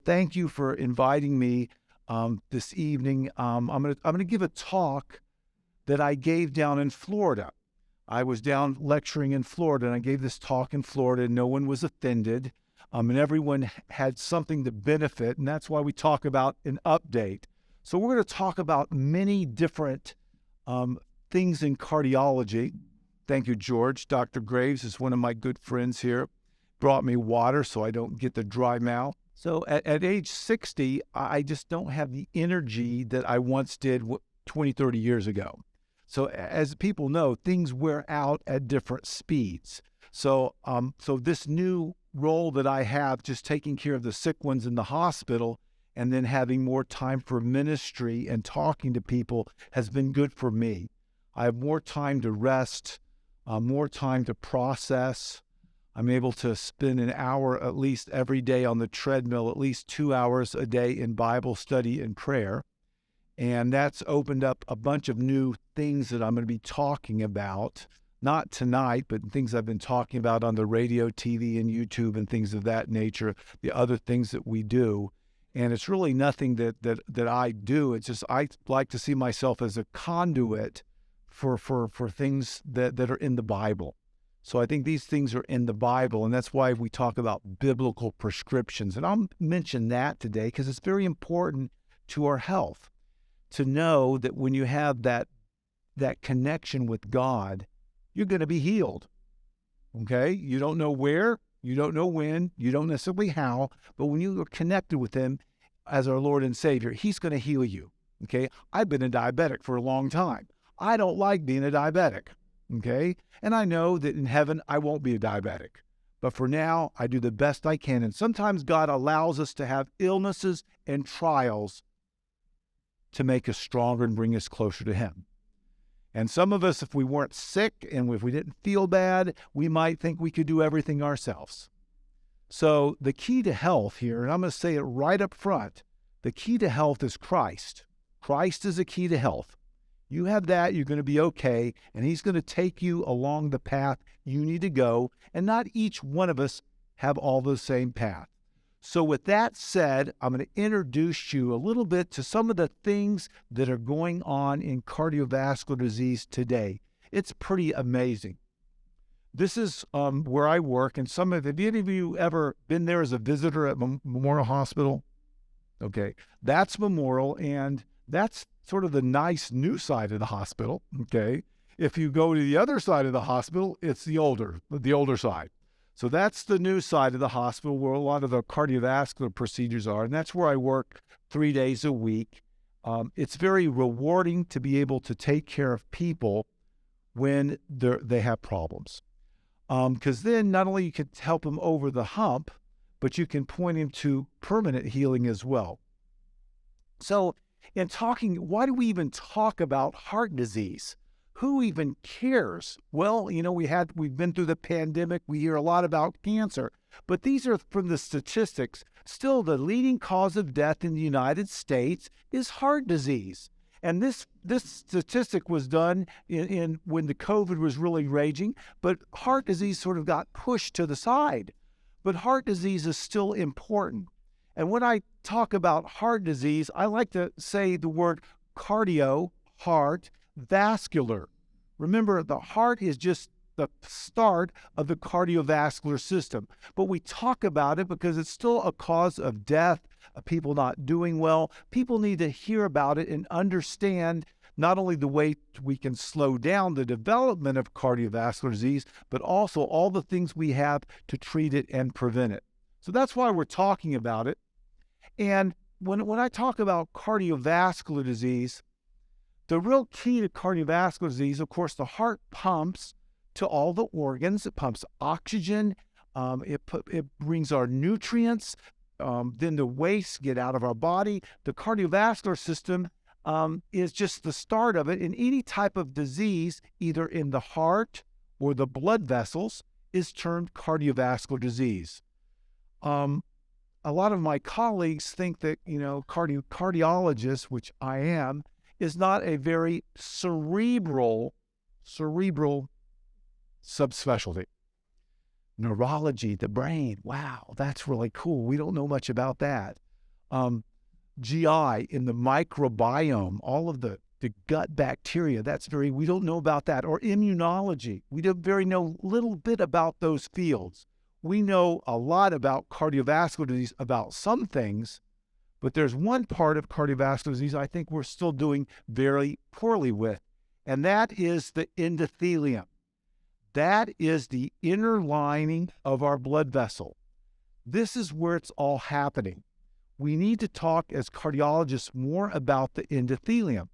thank you for inviting me this evening. I'm gonna give a talk that I gave down in Florida. I was down lecturing in Florida, and I gave this talk in Florida, and no one was offended, and everyone had something to benefit, and that's why we talk about an update. So we're going to talk about many different things in cardiology. Thank you, George. Dr. Graves is one of my good friends here. Brought me water so I don't get the dry mouth. So at age 60, I just don't have the energy that I once did 20, 30 years ago. So as people know, things wear out at different speeds. So this new role that I have, just taking care of the sick ones in the hospital and then having more time for ministry and talking to people, has been good for me. I have more time to rest, more time to process. I'm able to spend an hour at least every day on the treadmill, at least 2 hours a day in Bible study and prayer. And that's opened up a bunch of new things that I'm going to be talking about, not tonight, but things I've been talking about on the radio, TV, and YouTube and things of that nature, the other things that we do. And it's really nothing that I do. It's just I like to see myself as a conduit for things that are in the Bible. So I think these things are in the Bible, and that's why we talk about biblical prescriptions. And I'll mention that today because it's very important to our health to know that when you have that connection with God, you're going to be healed. Okay? You don't know where, you don't know when, you don't necessarily how, but when you are connected with Him as our Lord and Savior, He's going to heal you. Okay? I've been a diabetic for a long time. I don't like being a diabetic. Okay? And I know that in heaven, I won't be a diabetic. But for now, I do the best I can. And sometimes God allows us to have illnesses and trials to make us stronger and bring us closer to Him. And some of us, if we weren't sick and if we didn't feel bad, we might think we could do everything ourselves. So the key to health here, and I'm going to say it right up front, the key to health is Christ. Christ is the key to health. You have that, you're going to be okay, and He's going to take you along the path you need to go, and not each one of us have all the same path. So with that said, I'm going to introduce you a little bit to some of the things that are going on in cardiovascular disease today. It's pretty amazing. This is where I work, and have any of you ever been there as a visitor at Memorial Hospital? Okay, that's Memorial, and that's sort of the nice new side of the hospital, okay? If you go to the other side of the hospital, it's the older side. So that's the new side of the hospital where a lot of the cardiovascular procedures are, and that's where I work 3 days a week. It's very rewarding to be able to take care of people when they have problems. Because then not only you can help them over the hump, but you can point them to permanent healing as well. So in talking, why do we even talk about heart disease? Who even cares? Well, you know, we've been through the pandemic. We hear a lot about cancer, but these are from the statistics. Still, the leading cause of death in the United States is heart disease. And this statistic was done in when the COVID was really raging, but heart disease sort of got pushed to the side. But heart disease is still important. And when I talk about heart disease, I like to say the word cardio, heart, vascular. Remember, the heart is just the start of the cardiovascular system. But we talk about it because it's still a cause of death, of people not doing well. People need to hear about it and understand not only the way we can slow down the development of cardiovascular disease, but also all the things we have to treat it and prevent it. So that's why we're talking about it. And when I talk about cardiovascular disease, the real key to cardiovascular disease, of course, the heart pumps to all the organs. It pumps oxygen. It brings our nutrients. Then the waste get out of our body. The cardiovascular system is just the start of it. And any type of disease, either in the heart or the blood vessels, is termed cardiovascular disease. A lot of my colleagues think that, cardiologist, which I am, is not a very cerebral subspecialty. Neurology, the brain, wow, that's really cool. We don't know much about that. GI, in the microbiome, all of the gut bacteria, we don't know about that. Or immunology, we don't know little bit about those fields. We know a lot about cardiovascular disease, about some things, but there's one part of cardiovascular disease I think we're still doing very poorly with, and that is the endothelium. That is the inner lining of our blood vessel. This is where it's all happening. We need to talk as cardiologists more about the endothelium,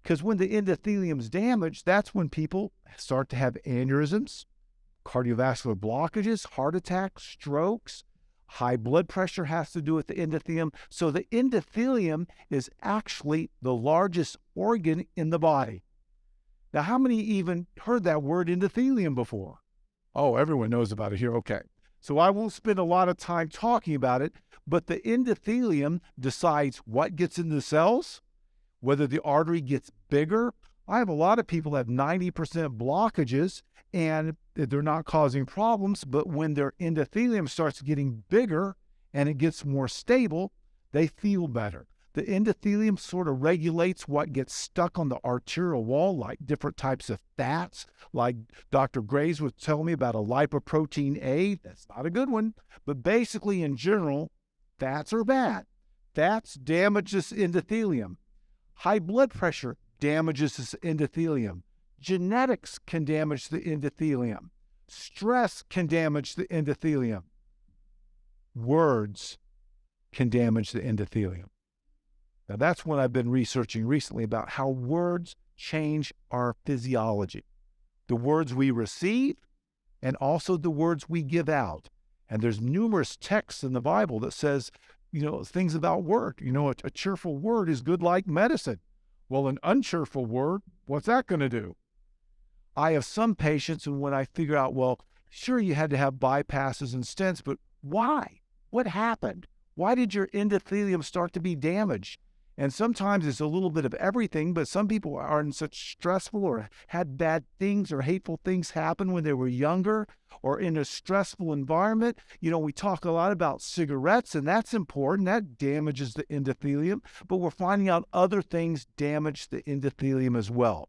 because when the endothelium is damaged, that's when people start to have aneurysms, cardiovascular blockages, heart attacks, strokes. High blood pressure has to do with the endothelium. So the endothelium is actually the largest organ in the body. Now, how many even heard that word endothelium before? Oh, everyone knows about it here. Okay. So I won't spend a lot of time talking about it, but the endothelium decides what gets in the cells, whether the artery gets bigger. I have a lot of people that have 90% blockages and they're not causing problems, but when their endothelium starts getting bigger and it gets more stable, they feel better. The endothelium sort of regulates what gets stuck on the arterial wall, like different types of fats, like Dr. Graves was telling me about a lipoprotein A. That's not a good one. But basically, in general, fats are bad. Fats damage this endothelium. High blood pressure damages this endothelium. Genetics can damage the endothelium. Stress can damage the endothelium. Words can damage the endothelium. Now, that's what I've been researching recently about how words change our physiology. The words we receive and also the words we give out. And there's numerous texts in the Bible that says, things about word. A cheerful word is good like medicine. Well, an uncheerful word, what's that going to do? I have some patients, and when I figure out, well, sure, you had to have bypasses and stents, but why? What happened? Why did your endothelium start to be damaged? And sometimes it's a little bit of everything, but some people are in such stressful or had bad things or hateful things happen when they were younger or in a stressful environment. We talk a lot about cigarettes, and that's important. That damages the endothelium, but we're finding out other things damage the endothelium as well.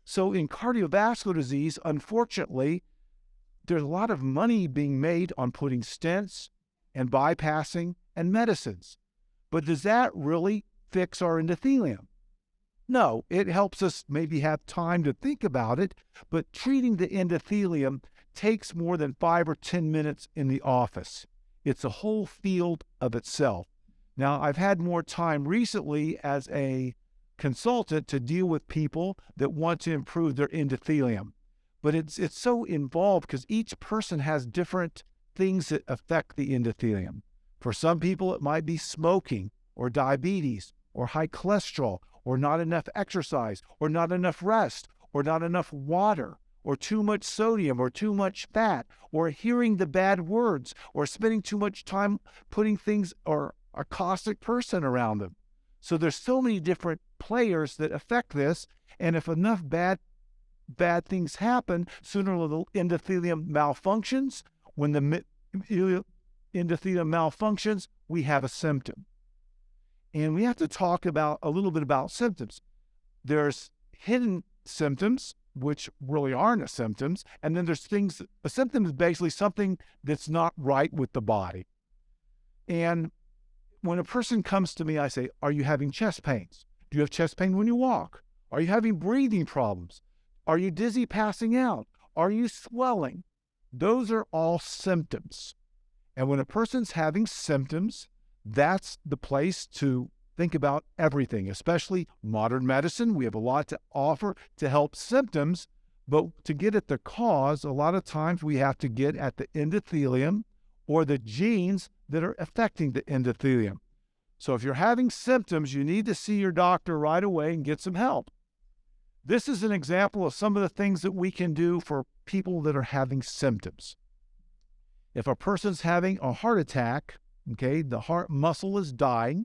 So in cardiovascular disease, unfortunately, there's a lot of money being made on putting stents and bypassing and medicines. But does that really fix our endothelium? No, it helps us maybe have time to think about it, but treating the endothelium takes more than 5 or 10 minutes in the office. It's a whole field of itself. Now, I've had more time recently as a consultant to deal with people that want to improve their endothelium, but it's so involved because each person has different things that affect the endothelium. For some people, it might be smoking or diabetes or high cholesterol or not enough exercise or not enough rest or not enough water or too much sodium or too much fat or hearing the bad words or spending too much time putting things or a caustic person around them. So there's so many different players that affect this, and if enough bad things happen, sooner or later the endothelium malfunctions. When the endothelium malfunctions, we have a symptom. And we have to talk a little bit about symptoms. There's hidden symptoms, which really aren't symptoms, and then there's a symptom is basically something that's not right with the body. And when a person comes to me, I say, are you having chest pains? Do you have chest pain when you walk? Are you having breathing problems? Are you dizzy, passing out? Are you swelling? Those are all symptoms. And when a person's having symptoms, that's the place to think about everything, especially modern medicine. We have a lot to offer to help symptoms, but to get at the cause, a lot of times we have to get at the endothelium or the genes that are affecting the endothelium. So if you're having symptoms, you need to see your doctor right away and get some help. This is an example of some of the things that we can do for people that are having symptoms. If a person's having a heart attack, the heart muscle is dying,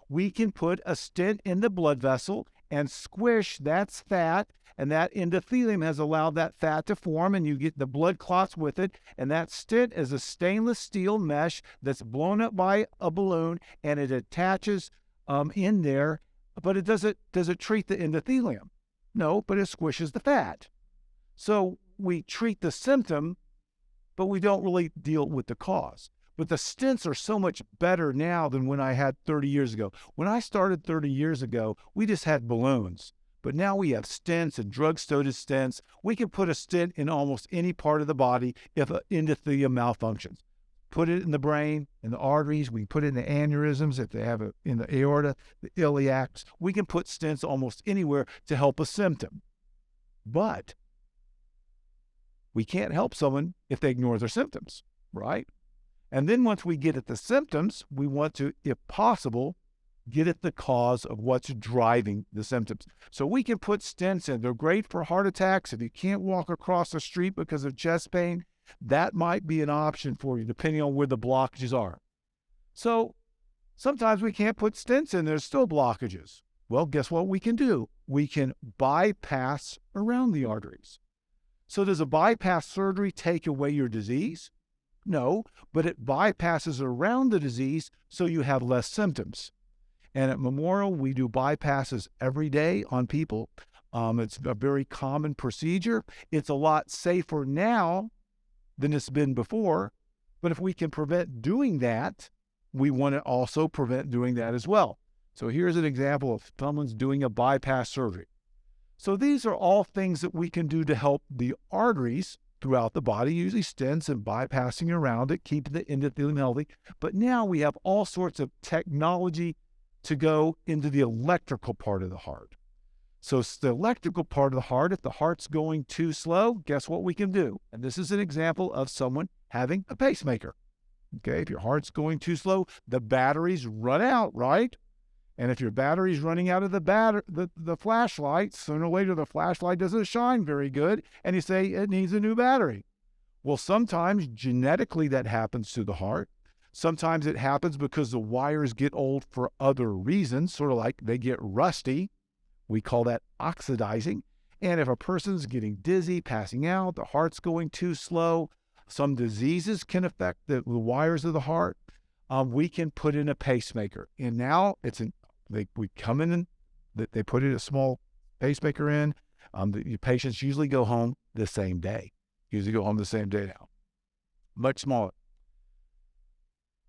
we can put a stent in the blood vessel and squish, that's fat, and that endothelium has allowed that fat to form, and you get the blood clots with it. And that stent is a stainless steel mesh that's blown up by a balloon, and it attaches in there. But does it treat the endothelium? No, but it squishes the fat. So we treat the symptom, but we don't really deal with the cause. But the stents are so much better now than when I had 30 years ago. When I started 30 years ago, we just had balloons. But now we have stents and drug-coated stents. We can put a stent in almost any part of the body if an endothelium malfunctions. Put it in the brain, in the arteries. We can put it in the aneurysms if they have it in the aorta, the iliacs. We can put stents almost anywhere to help a symptom. But we can't help someone if they ignore their symptoms, right? And then once we get at the symptoms, we want to, if possible, get at the cause of what's driving the symptoms. So we can put stents in. They're great for heart attacks. If you can't walk across the street because of chest pain, that might be an option for you, depending on where the blockages are. So sometimes we can't put stents in. There's still blockages. Well, guess what we can do? We can bypass around the arteries. So does a bypass surgery take away your disease? No, but it bypasses around the disease so you have less symptoms. And at Memorial, we do bypasses every day on people. It's a very common procedure. It's a lot safer now than it's been before. But if we can prevent doing that, we want to also prevent doing that as well. So here's an example of someone's doing a bypass surgery. So these are all things that we can do to help the arteries throughout the body, usually stents and bypassing around it, keeping the endothelium healthy. But now we have all sorts of technology to go into the electrical part of the heart. So it's the electrical part of the heart. If the heart's going too slow, guess what we can do? And this is an example of someone having a pacemaker. Okay, if your heart's going too slow, the batteries run out, right? And if your battery's running out of the flashlight, sooner or later the flashlight doesn't shine very good, and you say it needs a new battery. Well, sometimes genetically that happens to the heart. Sometimes it happens because the wires get old for other reasons, sort of like they get rusty. We call that oxidizing. And if a person's getting dizzy, passing out, the heart's going too slow, some diseases can affect the wires of the heart. We can put in a pacemaker. And now we come in and they put in a small pacemaker in. The patients usually go home the same day. Now. Much smaller.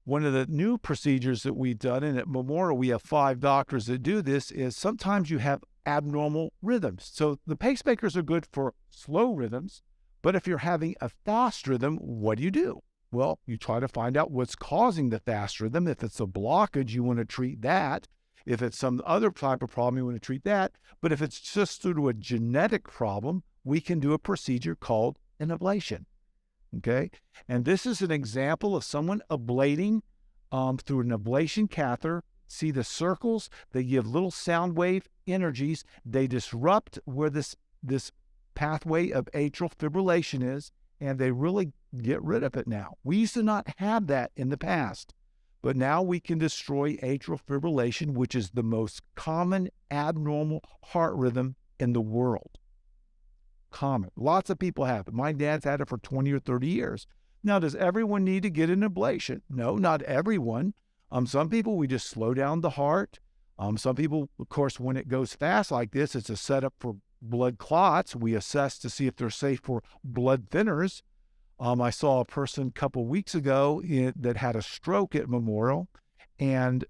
One of the new procedures that we've done, and at Memorial we have 5 doctors that do this, is sometimes you have abnormal rhythms. So the pacemakers are good for slow rhythms, but if you're having a fast rhythm, what do? Well, you try to find out what's causing the fast rhythm. If it's a blockage, you want to treat that. If it's some other type of problem, you want to treat that. But if it's just due to a genetic problem, we can do a procedure called an ablation. Okay? And this is an example of someone ablating through an ablation catheter. See the circles? They give little sound wave energies. They disrupt where this pathway of atrial fibrillation is, and they really get rid of it now. We used to not have that in the past, but now we can destroy atrial fibrillation, which is the most common abnormal heart rhythm in the world. Common. Lots of people have it. My dad's had it for 20 or 30 years. Now, does everyone need to get an ablation? No, not everyone. Some people, we just slow down the heart. Some people, of course, when it goes fast like this, it's a setup for blood clots. We assess to see if they're safe for blood thinners. I saw a person a couple weeks ago that had a stroke at Memorial, and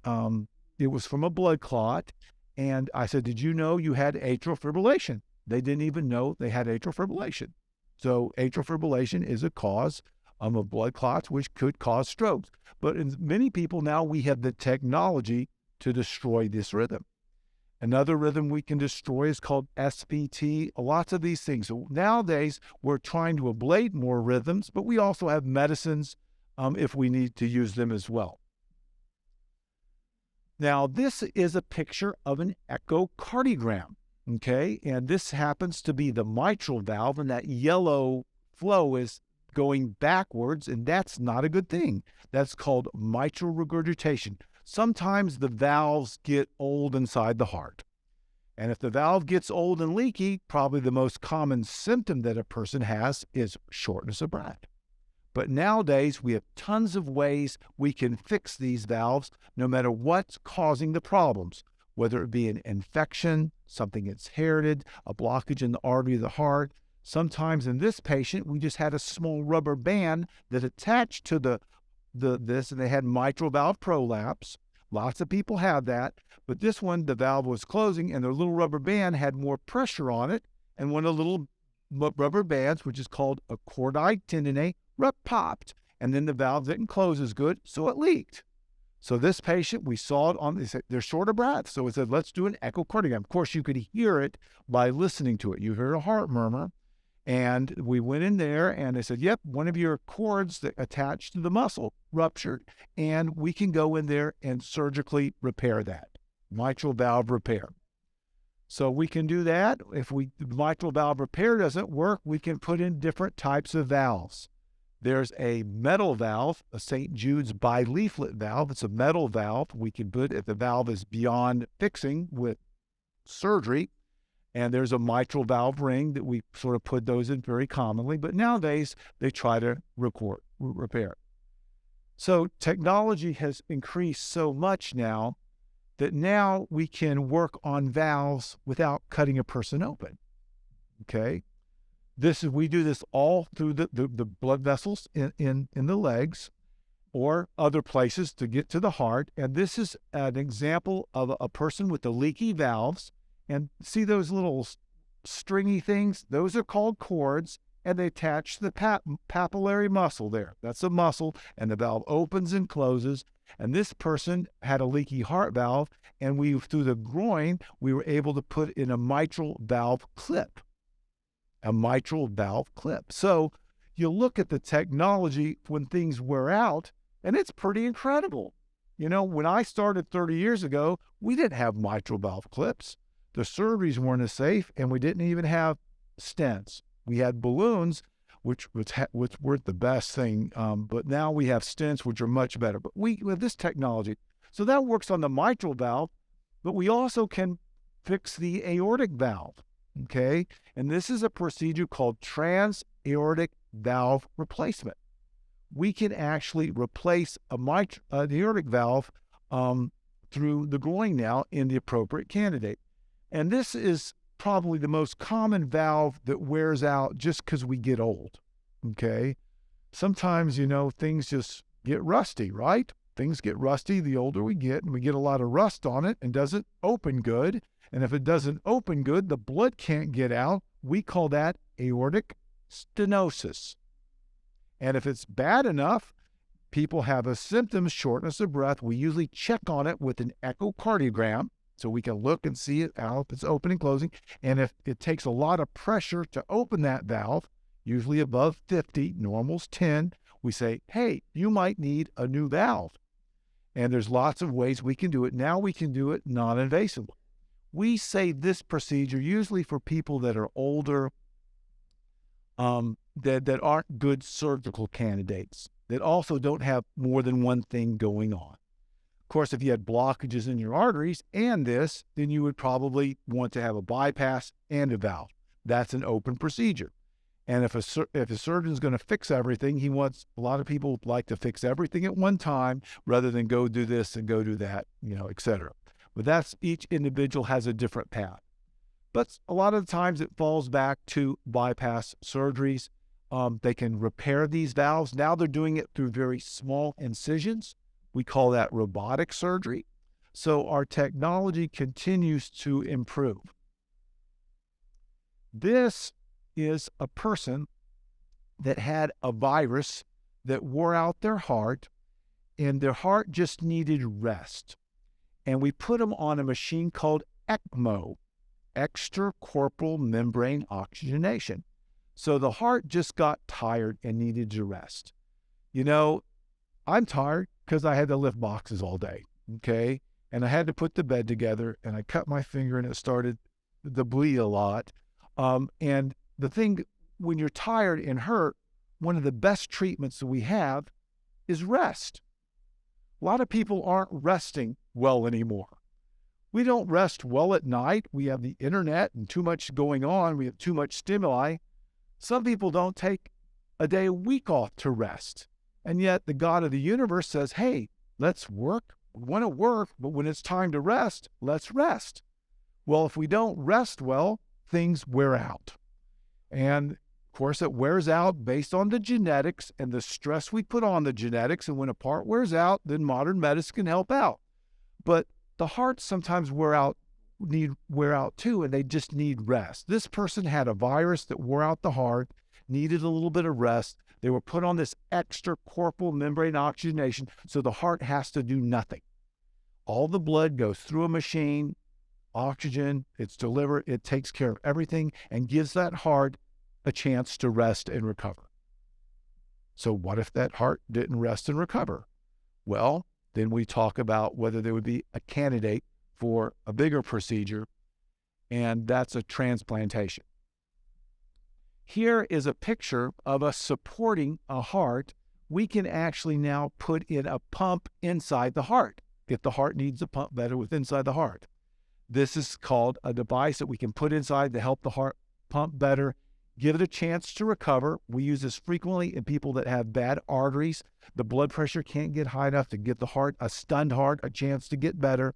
it was from a blood clot. And I said, did you know you had atrial fibrillation? They didn't even know they had atrial fibrillation. So atrial fibrillation is a cause of blood clots, which could cause strokes. But in many people now, we have the technology to destroy this rhythm. Another rhythm we can destroy is called SVT. Lots of these things. So nowadays, we're trying to ablate more rhythms, but we also have medicines if we need to use them as well. Now, this is a picture of an echocardiogram. Okay, and this happens to be the mitral valve, and that yellow flow is going backwards, and that's not a good thing. That's called mitral regurgitation. Sometimes the valves get old inside the heart. And if the valve gets old and leaky, probably the most common symptom that a person has is shortness of breath. But nowadays, we have tons of ways we can fix these valves no matter what's causing the problems, whether it be an infection, something that's inherited, a blockage in the artery of the heart. Sometimes in this patient, we just had a small rubber band that attached to this, and they had mitral valve prolapse. Lots of people have that, but this one, the valve was closing, and the little rubber band had more pressure on it, and one of the little rubber bands, which is called a chordate tendineae, popped, and then the valve didn't close as good, so it leaked. So this patient, we saw it they said they're short of breath, so we said, let's do an echocardiogram. Of course, you could hear it by listening to it. You hear a heart murmur, and we went in there, and they said, yep, one of your cords that attached to the muscle ruptured, and we can go in there and surgically repair that. Mitral valve repair. So we can do that. If the mitral valve repair doesn't work, we can put in different types of valves. There's a metal valve, a St. Jude's bileaflet valve. It's a metal valve. We can put if the valve is beyond fixing with surgery. And there's a mitral valve ring that we sort of put those in very commonly. But nowadays, they try to repair. So technology has increased so much now that now we can work on valves without cutting a person open. Okay? We do this all through the blood vessels in the legs or other places to get to the heart. And this is an example of a person with the leaky valves. And see those little stringy things? Those are called cords, and they attach to the papillary muscle there. That's a muscle, and the valve opens and closes. And this person had a leaky heart valve, and through the groin, we were able to put in a mitral valve clip. A mitral valve clip. So you look at the technology when things wear out, and it's pretty incredible. You know, when I started 30 years ago, we didn't have mitral valve clips. The surgeries weren't as safe, and we didn't even have stents. We had balloons, which weren't the best thing, but now we have stents, which are much better. But we have this technology. So that works on the mitral valve, but we also can fix the aortic valve, okay? And this is a procedure called transaortic valve replacement. We can actually replace the aortic valve through the groin now in the appropriate candidate. And this is probably the most common valve that wears out just because we get old, okay? Sometimes, things just get rusty, right? Things get rusty the older we get, and we get a lot of rust on it and doesn't open good. And if it doesn't open good, the blood can't get out. We call that aortic stenosis. And if it's bad enough, people have a symptom, shortness of breath. We usually check on it with an echocardiogram, so we can look and see it out if it's open and closing. And if it takes a lot of pressure to open that valve, usually above 50, normal's 10, we say, hey, you might need a new valve. And there's lots of ways we can do it. Now we can do it non-invasively. We say this procedure usually for people that are older, that aren't good surgical candidates, that also don't have more than one thing going on. Of course, if you had blockages in your arteries and this, then you would probably want to have a bypass and a valve. That's an open procedure. And if a surgeon's going to fix everything, a lot of people like to fix everything at one time rather than go do this and go do that, et cetera. But each individual has a different path. But a lot of the times it falls back to bypass surgeries. They can repair these valves. Now they're doing it through very small incisions. We call that robotic surgery. So our technology continues to improve. This is a person that had a virus that wore out their heart, and their heart just needed rest. And we put them on a machine called ECMO, extracorporeal membrane oxygenation. So the heart just got tired and needed to rest. I'm tired because I had to lift boxes all day, okay? And I had to put the bed together, and I cut my finger, and it started to bleed a lot. And the thing, when you're tired and hurt, one of the best treatments that we have is rest. A lot of people aren't resting well anymore. We don't rest well at night. We have the internet and too much going on. We have too much stimuli. Some people don't take a day, a week off to rest. And yet the God of the universe says, hey, let's work. We want to work, but when it's time to rest, let's rest. Well, if we don't rest well, things wear out. And of course, it wears out based on the genetics and the stress we put on the genetics. And when a part wears out, then modern medicine can help out. But the hearts sometimes wear out too, and they just need rest. This person had a virus that wore out the heart, needed a little bit of rest. They were put on this extracorporeal membrane oxygenation, so the heart has to do nothing. All the blood goes through a machine, oxygen, it's delivered, it takes care of everything and gives that heart a chance to rest and recover. So what if that heart didn't rest and recover? Well, then we talk about whether there would be a candidate for a bigger procedure, and that's a transplantation. Here is a picture of us supporting a heart. We can actually now put in a pump inside the heart if the heart needs a pump better with inside the heart. This is called a device that we can put inside to help the heart pump better, give it a chance to recover. We use this frequently in people that have bad arteries. The blood pressure can't get high enough to give the heart, a stunned heart, a chance to get better.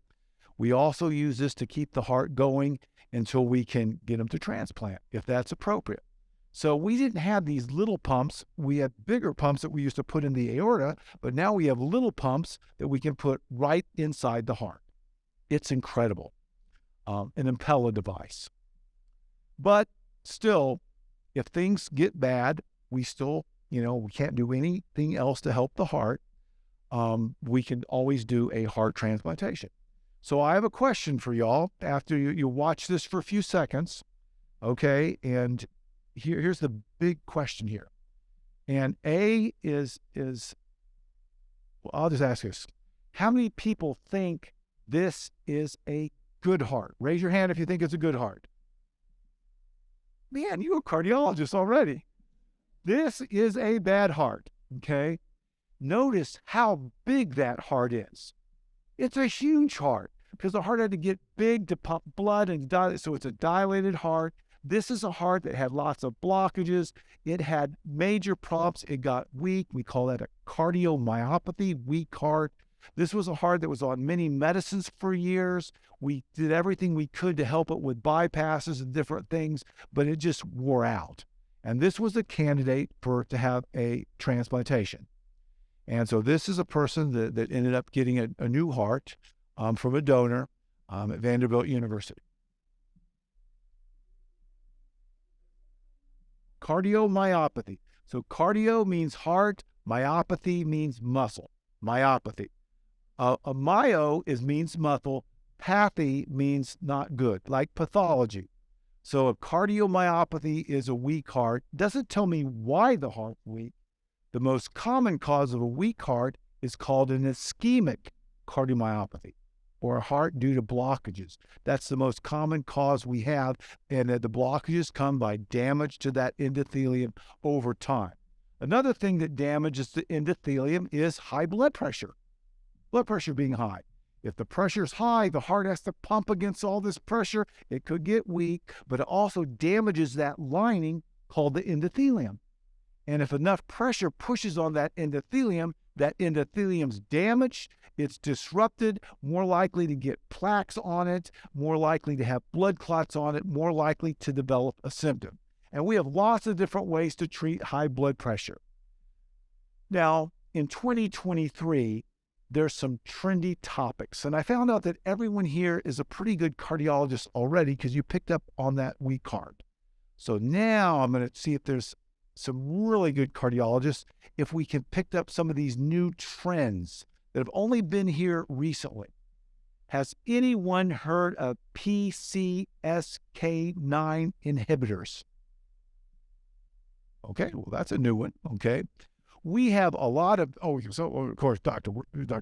We also use this to keep the heart going until we can get them to transplant, if that's appropriate. So we didn't have these little pumps. We had bigger pumps that we used to put in the aorta, but now we have little pumps that we can put right inside the heart. It's incredible. An Impella device. But still, if things get bad, we still, we can't do anything else to help the heart. We can always do a heart transplantation. So I have a question for y'all after you watch this for a few seconds, okay? And here's the big question here. And A is well, I'll just ask this. How many people think this is a good heart? Raise your hand if you think it's a good heart. Man, you're a cardiologist already. This is a bad heart, okay? Notice how big that heart is. It's a huge heart because the heart had to get big to pump blood and dilate, so it's a dilated heart. This is a heart that had lots of blockages. It had major problems. It got weak. We call that a cardiomyopathy, weak heart. This was a heart that was on many medicines for years. We did everything we could to help it with bypasses and different things, but it just wore out. And this was a candidate to have a transplantation. And so this is a person that ended up getting a new heart from a donor at Vanderbilt University. Cardiomyopathy. So cardio means heart, myopathy means muscle, myopathy. A myo means muscle, pathy means not good, like pathology. So a cardiomyopathy is a weak heart. Doesn't tell me why the heart's weak. The most common cause of a weak heart is called an ischemic cardiomyopathy, or a heart due to blockages. That's the most common cause we have, and the blockages come by damage to that endothelium over time. Another thing that damages the endothelium is high blood pressure. Blood pressure being high. If the pressure's high, the heart has to pump against all this pressure. It could get weak, but it also damages that lining called the endothelium. And if enough pressure pushes on that endothelium's damaged, it's disrupted, more likely to get plaques on it, more likely to have blood clots on it, more likely to develop a symptom. And we have lots of different ways to treat high blood pressure. Now, in 2023, there's some trendy topics. And I found out that everyone here is a pretty good cardiologist already because you picked up on that weak heart. So now I'm going to see if there's some really good cardiologists, if we can pick up some of these new trends that have only been here recently. Has anyone heard of PCSK9 inhibitors? Okay, well, that's a new one, okay? We have a lot of, of course, Dr.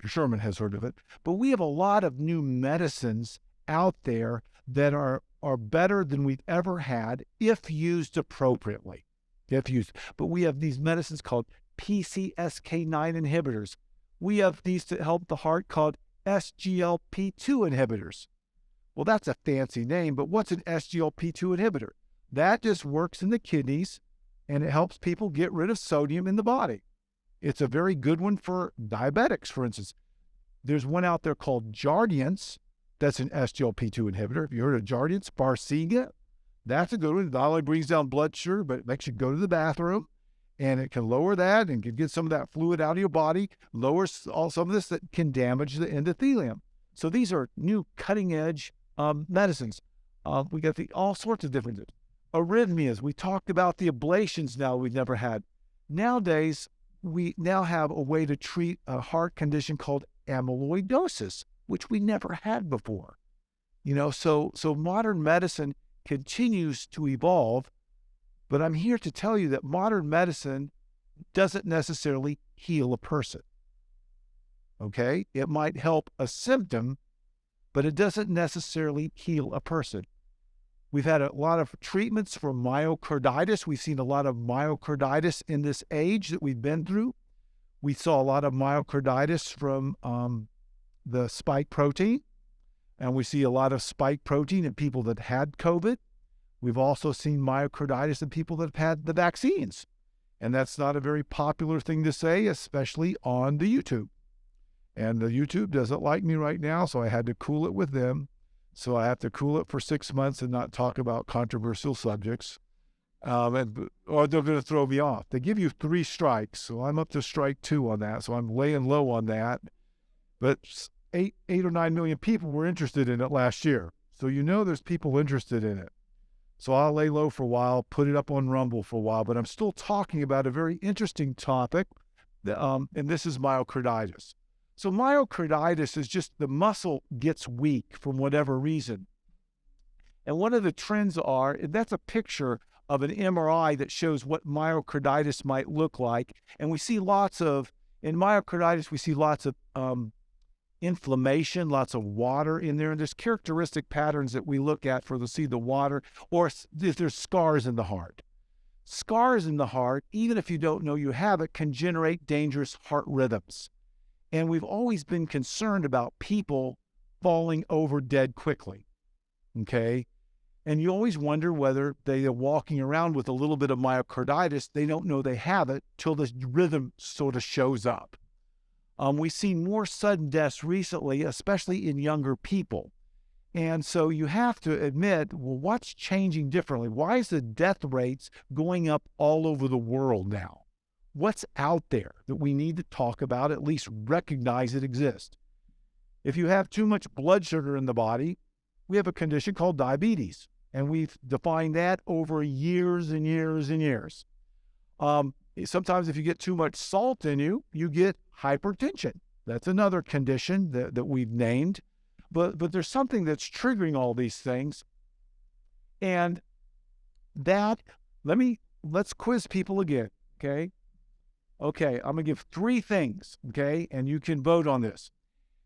Sherman has heard of it, but we have a lot of new medicines out there that are better than we've ever had if used appropriately. But we have these medicines called PCSK9 inhibitors. We have these to help the heart called SGLT2 inhibitors. Well, that's a fancy name, but what's an SGLT2 inhibitor? That just works in the kidneys and it helps people get rid of sodium in the body. It's a very good one for diabetics, for instance. There's one out there called Jardiance. That's an SGLT2 inhibitor. Have you heard of Jardiance? Farxiga? That's a good one. It not only brings down blood sugar, but it makes you go to the bathroom, and it can lower that and can get some of that fluid out of your body, lowers all some of this that can damage the endothelium. So these are new cutting-edge medicines. We got all sorts of different arrhythmias. We talked about the ablations now we've never had. Nowadays, we now have a way to treat a heart condition called amyloidosis, which we never had before. So modern medicine continues to evolve, but I'm here to tell you that modern medicine doesn't necessarily heal a person. Okay? It might help a symptom, but it doesn't necessarily heal a person. We've had a lot of treatments for myocarditis. We've seen a lot of myocarditis in this age that we've been through. We saw a lot of myocarditis from the spike protein, and we see a lot of spike protein in people that had COVID. We've also seen myocarditis in people that have had the vaccines, and that's not a very popular thing to say, especially on the YouTube. And the YouTube doesn't like me right now, so I had to cool it with them. So I have to cool it for 6 months and not talk about controversial subjects, or they're going to throw me off. They give you 3 strikes, so I'm up to strike 2 on that, so I'm laying low on that. But 8 or 9 million people were interested in it last year, so there's people interested in it. So I'll lay low for a while, put it up on Rumble for a while, but I'm still talking about a very interesting topic, and this is myocarditis. So myocarditis is just the muscle gets weak from whatever reason. And one of the trends that's a picture of an MRI that shows what myocarditis might look like. And we see in myocarditis, we see lots of inflammation, lots of water in there. And there's characteristic patterns that we look at to see the water, or if there's scars in the heart. Scars in the heart, even if you don't know you have it, can generate dangerous heart rhythms. And we've always been concerned about people falling over dead quickly, okay? And you always wonder whether they are walking around with a little bit of myocarditis. They don't know they have it till the rhythm sort of shows up. We've seen more sudden deaths recently, especially in younger people. And so you have to admit, well, what's changing differently? Why is the death rates going up all over the world now? What's out there that we need to talk about, at least recognize it exists? If you have too much blood sugar in the body, we have a condition called diabetes, and we've defined that over years and years and years. Sometimes if you get too much salt in you, you get hypertension. That's another condition that we've named, but there's something that's triggering all these things. And let's quiz people again, okay? Okay, I'm going to give 3 things, okay? And you can vote on this.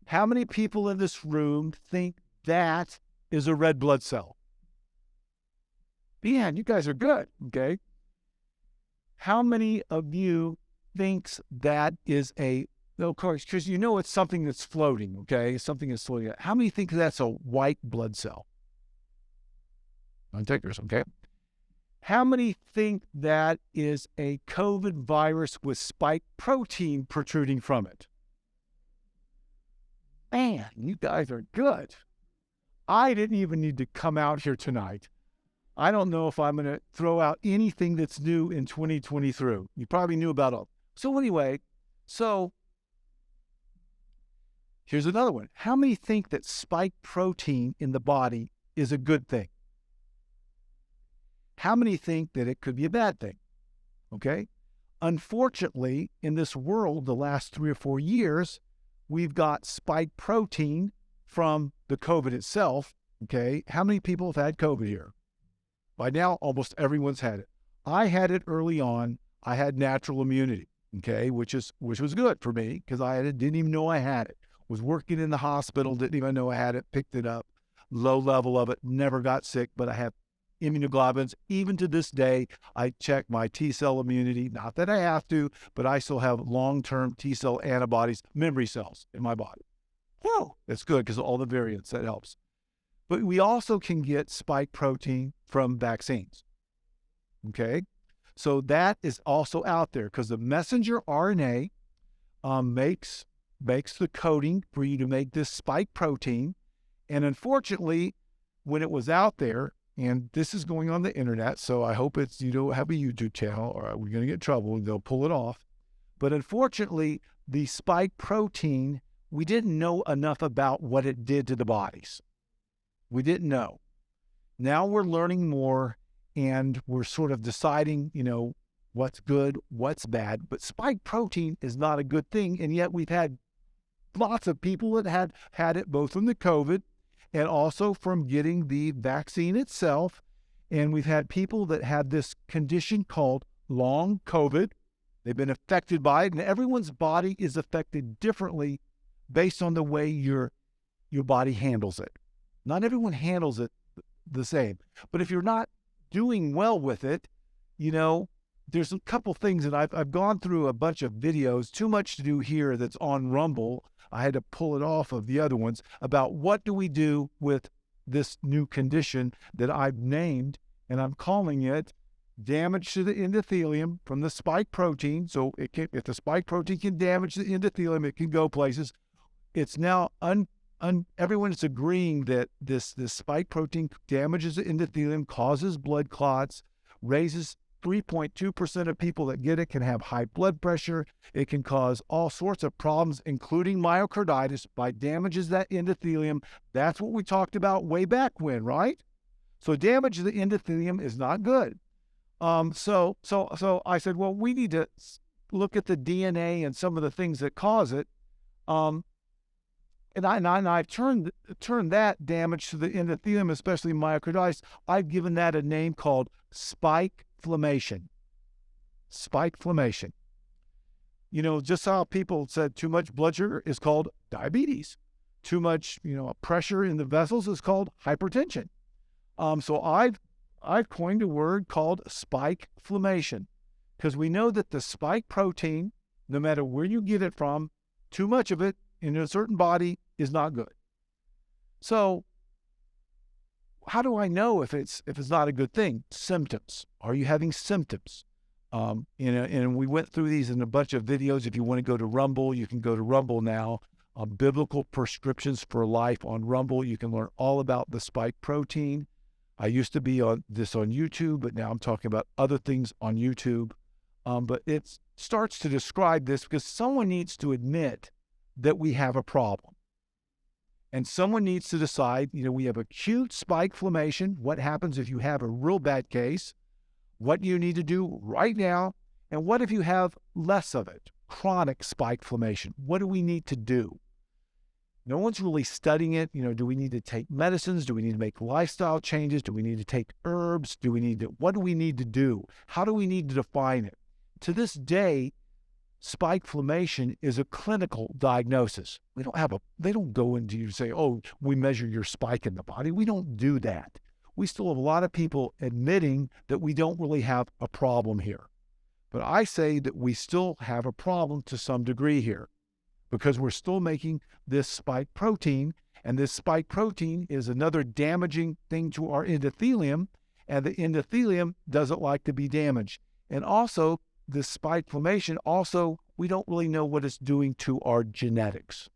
How many people in this room think that is a red blood cell? Man, you guys are good, okay? How many of you thinks that is of course, because it's something that's floating, okay? Something that's floating. How many think that's a white blood cell? Non-takers, okay? How many think that is a COVID virus with spike protein protruding from it? Man, you guys are good. I didn't even need to come out here tonight. I don't know if I'm going to throw out anything that's new in 2023. You probably knew about all. So anyway, here's another one. How many think that spike protein in the body is a good thing? How many think that it could be a bad thing? Okay? Unfortunately, in this world, the last 3 or 4 years, we've got spike protein from the COVID itself. Okay? How many people have had COVID here? By now, almost everyone's had it. I had it early on. I had natural immunity, okay, which was good for me because didn't even know I had it. Was working in the hospital, didn't even know I had it, picked it up, low level of it, never got sick, but I have immunoglobulins. Even to this day, I check my T-cell immunity. Not that I have to, but I still have long-term T-cell antibodies, memory cells in my body. Whoa, that's good because of all the variants. That helps. But we also can get spike protein from vaccines. Okay? So that is also out there because the messenger RNA makes the coding for you to make this spike protein. And unfortunately, when it was out there, and this is going on the internet, so I hope you don't have a YouTube channel or we're going to get in trouble. They'll pull it off. But unfortunately, the spike protein, we didn't know enough about what it did to the bodies. We didn't know. Now we're learning more, and we're sort of deciding, what's good, what's bad. But spike protein is not a good thing, and yet we've had lots of people that had it both from the COVID and also from getting the vaccine itself. And we've had people that had this condition called long COVID. They've been affected by it, and everyone's body is affected differently based on the way your body handles it. Not everyone handles it the same. But if you're not doing well with it, there's a couple things that I've gone through a bunch of videos, too much to do here that's on Rumble. I had to pull it off of the other ones about what do we do with this new condition that I've named, and I'm calling it damage to the endothelium from the spike protein. So if the spike protein can damage the endothelium, it can go places. It's now everyone is agreeing that this spike protein damages the endothelium, causes blood clots, raises 3.2% of people that get it can have high blood pressure. It can cause all sorts of problems, including myocarditis, by damages that endothelium. That's what we talked about way back when, right? So damage to the endothelium is not good. So I said, well, we need to look at the DNA and some of the things that cause it. And I've turned that damage to the endothelium, especially myocarditis, I've given that a name called spikeflammation. Spikeflammation. Just how people said too much blood sugar is called diabetes. Too much, pressure in the vessels is called hypertension. So I've coined a word called spikeflammation because we know that the spike protein, no matter where you get it from, too much of it in a certain body is not good. So how do I know if it's not a good thing? Symptoms. Are you having symptoms? And we went through these in a bunch of videos. If you want to go to Rumble, you can go to Rumble now. Biblical Prescriptions for Life on Rumble. You can learn all about the spike protein. I used to be on YouTube, but now I'm talking about other things on YouTube. But it starts to describe this because someone needs to admit that we have a problem. And someone needs to decide, we have acute spikeflammation. What happens if you have a real bad case? What do you need to do right now? And what if you have less of it? Chronic spikeflammation. What do we need to do? No one's really studying it. Do we need to take medicines? Do we need to make lifestyle changes? Do we need to take herbs? What do we need to do? How do we need to define it? To this day, spikeflammation is a clinical diagnosis. They don't go into you and say, oh, we measure your spike in the body. We don't do that. We still have a lot of people admitting that we don't really have a problem here. But I say that we still have a problem to some degree here because we're still making this spike protein, and this spike protein is another damaging thing to our endothelium, and the endothelium doesn't like to be damaged. And also, this spikeflammation, we don't really know what it's doing to our genetics,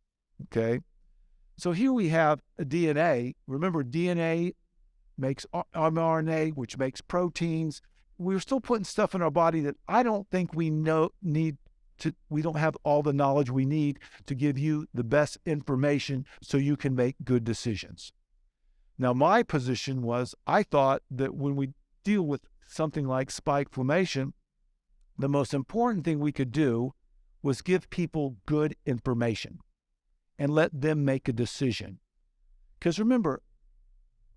okay? So here we have a DNA. Remember, DNA makes mRNA, which makes proteins. We're still putting stuff in our body that I don't think we don't have all the knowledge we need to give you the best information so you can make good decisions. Now, my position was, I thought that when we deal with something like spikeflammation, the most important thing we could do was give people good information and let them make a decision. Because remember,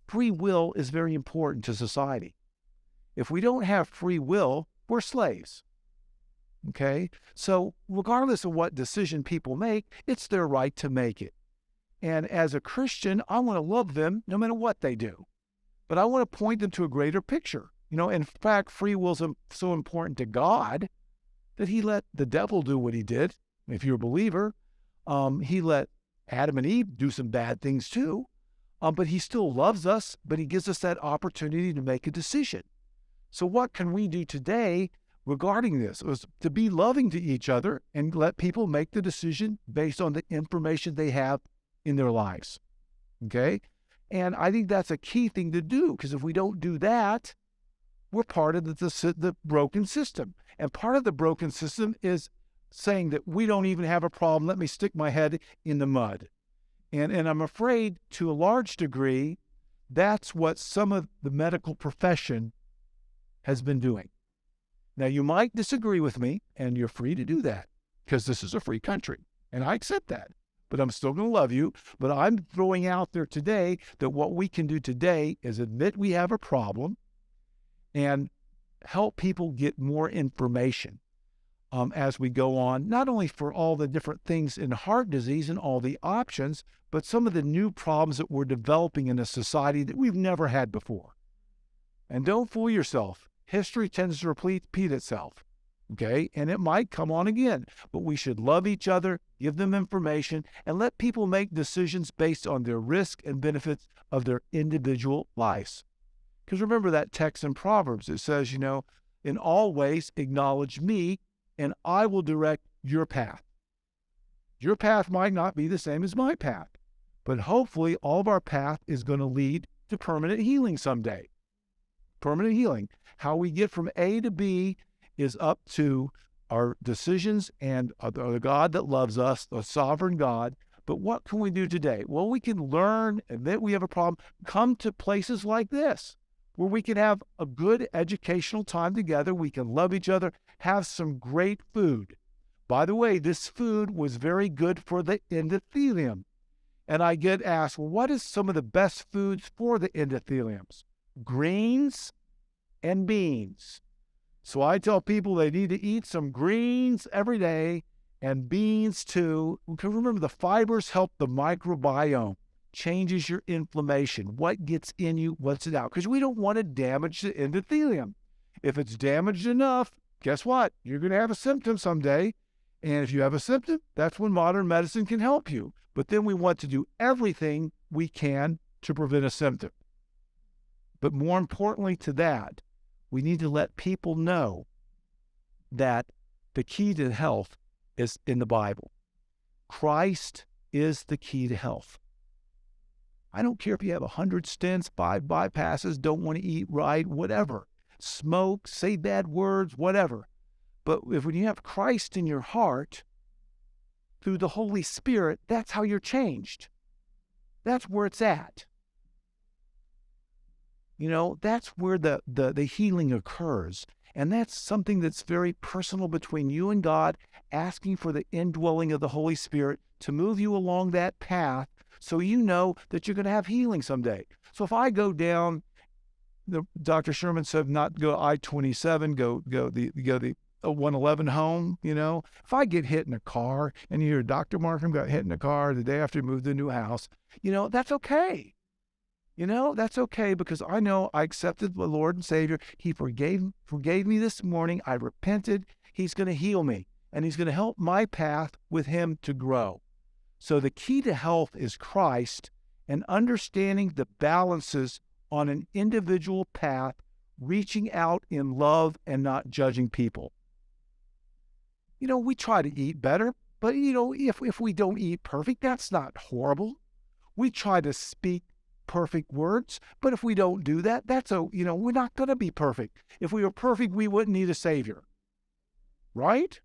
free will is very important to society. If we don't have free will, we're slaves. Okay? So regardless of what decision people make, it's their right to make it. And as a Christian, I want to love them no matter what they do. But I want to point them to a greater picture. In fact, free will is so important to God that he let the devil do what he did. If you're a believer, he let Adam and Eve do some bad things too. but he still loves us, but he gives us that opportunity to make a decision. So what can we do today regarding this? It was to be loving to each other and let people make the decision based on the information they have in their lives. Okay? And I think that's a key thing to do, because if we don't do that, we're part of the broken system. And part of the broken system is saying that we don't even have a problem. Let me stick my head in the mud. And I'm afraid, to a large degree, that's what some of the medical profession has been doing. Now, you might disagree with me, and you're free to do that, because this is a free country, and I accept that. But I'm still going to love you. But I'm throwing out there today that what we can do today is admit we have a problem and help people get more information as we go on, not only for all the different things in heart disease and all the options, but some of the new problems that we're developing in a society that we've never had before. And don't fool yourself. History tends to repeat itself, okay? And it might come on again, but we should love each other, give them information, and let people make decisions based on their risk and benefits of their individual lives. Because remember that text in Proverbs, it says, in all ways acknowledge me, and I will direct your path. Your path might not be the same as my path, but hopefully all of our path is going to lead to permanent healing someday. Permanent healing. How we get from A to B is up to our decisions and the God that loves us, the sovereign God. But what can we do today? Well, we can learn, admit we have a problem, come to places like this, where we can have a good educational time together. We can love each other, have some great food. By the way, this food was very good for the endothelium. And I get asked, well, what is some of the best foods for the endotheliums? Greens and beans. So I tell people they need to eat some greens every day and beans too. Because remember, the fibers help the microbiome, changes your inflammation, what gets in you, what's it out. Because we don't want to damage the endothelium. If it's damaged enough, guess what? You're going to have a symptom someday. And if you have a symptom, that's when modern medicine can help you. But then we want to do everything we can to prevent a symptom. But more importantly to that, we need to let people know that the key to health is in the Bible. Christ is the key to health. I don't care if you have 100 stents, 5 bypasses, don't want to eat right, whatever. Smoke, say bad words, whatever. But when you have Christ in your heart, through the Holy Spirit, that's how you're changed. That's where it's at. That's where the healing occurs. And that's something that's very personal between you and God, asking for the indwelling of the Holy Spirit to move you along that path so you know that you're going to have healing someday. So if I go down, Dr. Sherman said not go I-27, go the 111 home, If I get hit in a car and you hear Dr. Markham got hit in a car the day after he moved to a new house, that's okay. That's okay, because I know I accepted the Lord and Savior. He forgave me this morning. I repented. He's going to heal me, and he's going to help my path with him to grow. So the key to health is Christ and understanding the balances on an individual path, reaching out in love and not judging people. We try to eat better, but, if we don't eat perfect, that's not horrible. We try to speak perfect words, but if we don't do that, we're not going to be perfect. If we were perfect, we wouldn't need a Savior, right?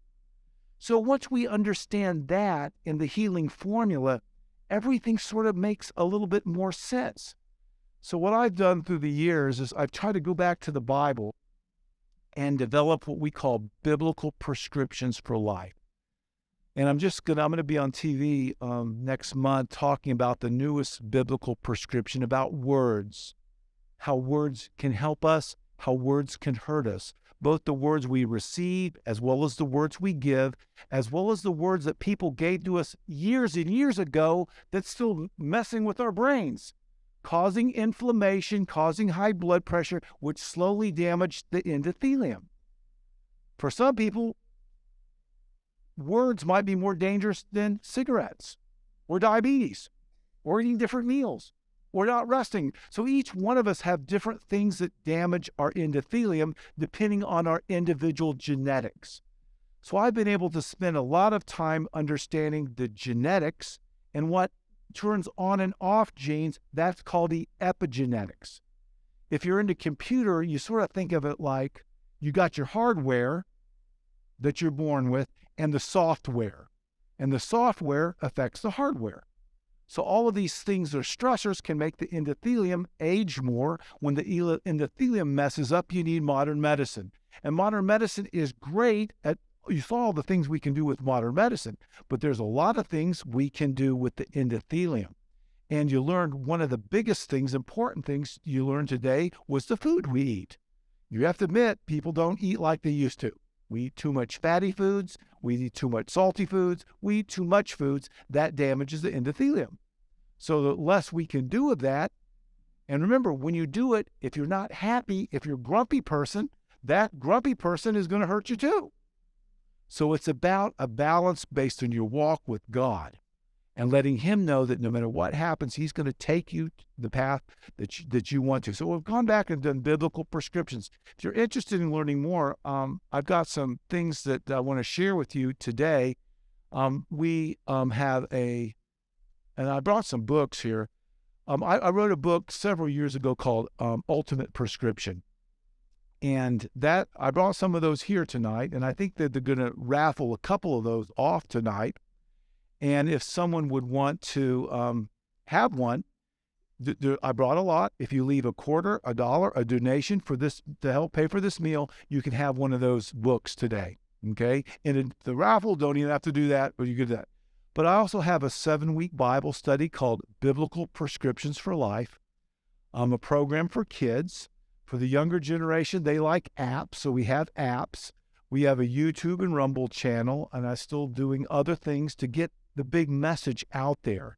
So once we understand that in the healing formula, everything sort of makes a little bit more sense. So what I've done through the years is I've tried to go back to the Bible and develop what we call biblical prescriptions for life. And I'm going to be on TV next month talking about the newest biblical prescription about words, how words can help us, how words can hurt us, both the words we receive as well as the words we give, as well as the words that people gave to us years and years ago that's still messing with our brains, causing inflammation, causing high blood pressure, which slowly damaged the endothelium. For some people, words might be more dangerous than cigarettes or diabetes or eating different meals We're not resting. So each one of us have different things that damage our endothelium depending on our individual genetics. So I've been able to spend a lot of time understanding the genetics and what turns on and off genes. That's called the epigenetics. If you're into computer, you sort of think of it like you got your hardware that you're born with and the software. And the software affects the hardware. So all of these things are stressors can make the endothelium age more. When the endothelium messes up, you need modern medicine. And modern medicine is great at, you saw all the things we can do with modern medicine, but there's a lot of things we can do with the endothelium. And you learned one of the biggest things, important things you learned today was the food we eat. You have to admit, people don't eat like they used to. We eat too much fatty foods. We eat too much salty foods. We eat too much foods. That damages the endothelium. So the less we can do of that, and remember, when you do it, if you're not happy, if you're a grumpy person, that grumpy person is going to hurt you too. So it's about a balance based on your walk with God and letting him know that no matter what happens, he's going to take you to the path that you want to. So we've gone back and done biblical prescriptions. If you're interested in learning more, I've got some things that I want to share with you today. We have and I brought some books here. I wrote a book several years ago called Ultimate Prescription. And that I brought some of those here tonight, and I think that they're going to raffle a couple of those off tonight. And if someone would want to have one, I brought a lot. If you leave a quarter, a dollar, a donation for this to help pay for this meal, you can have one of those books today. Okay? And the raffle, don't even have to do that, but you get that. But I also have a 7-week Bible study called Biblical Prescriptions for Life. A program for kids. For the younger generation, they like apps, so we have apps. We have a YouTube and Rumble channel, and I'm still doing other things to get the big message out there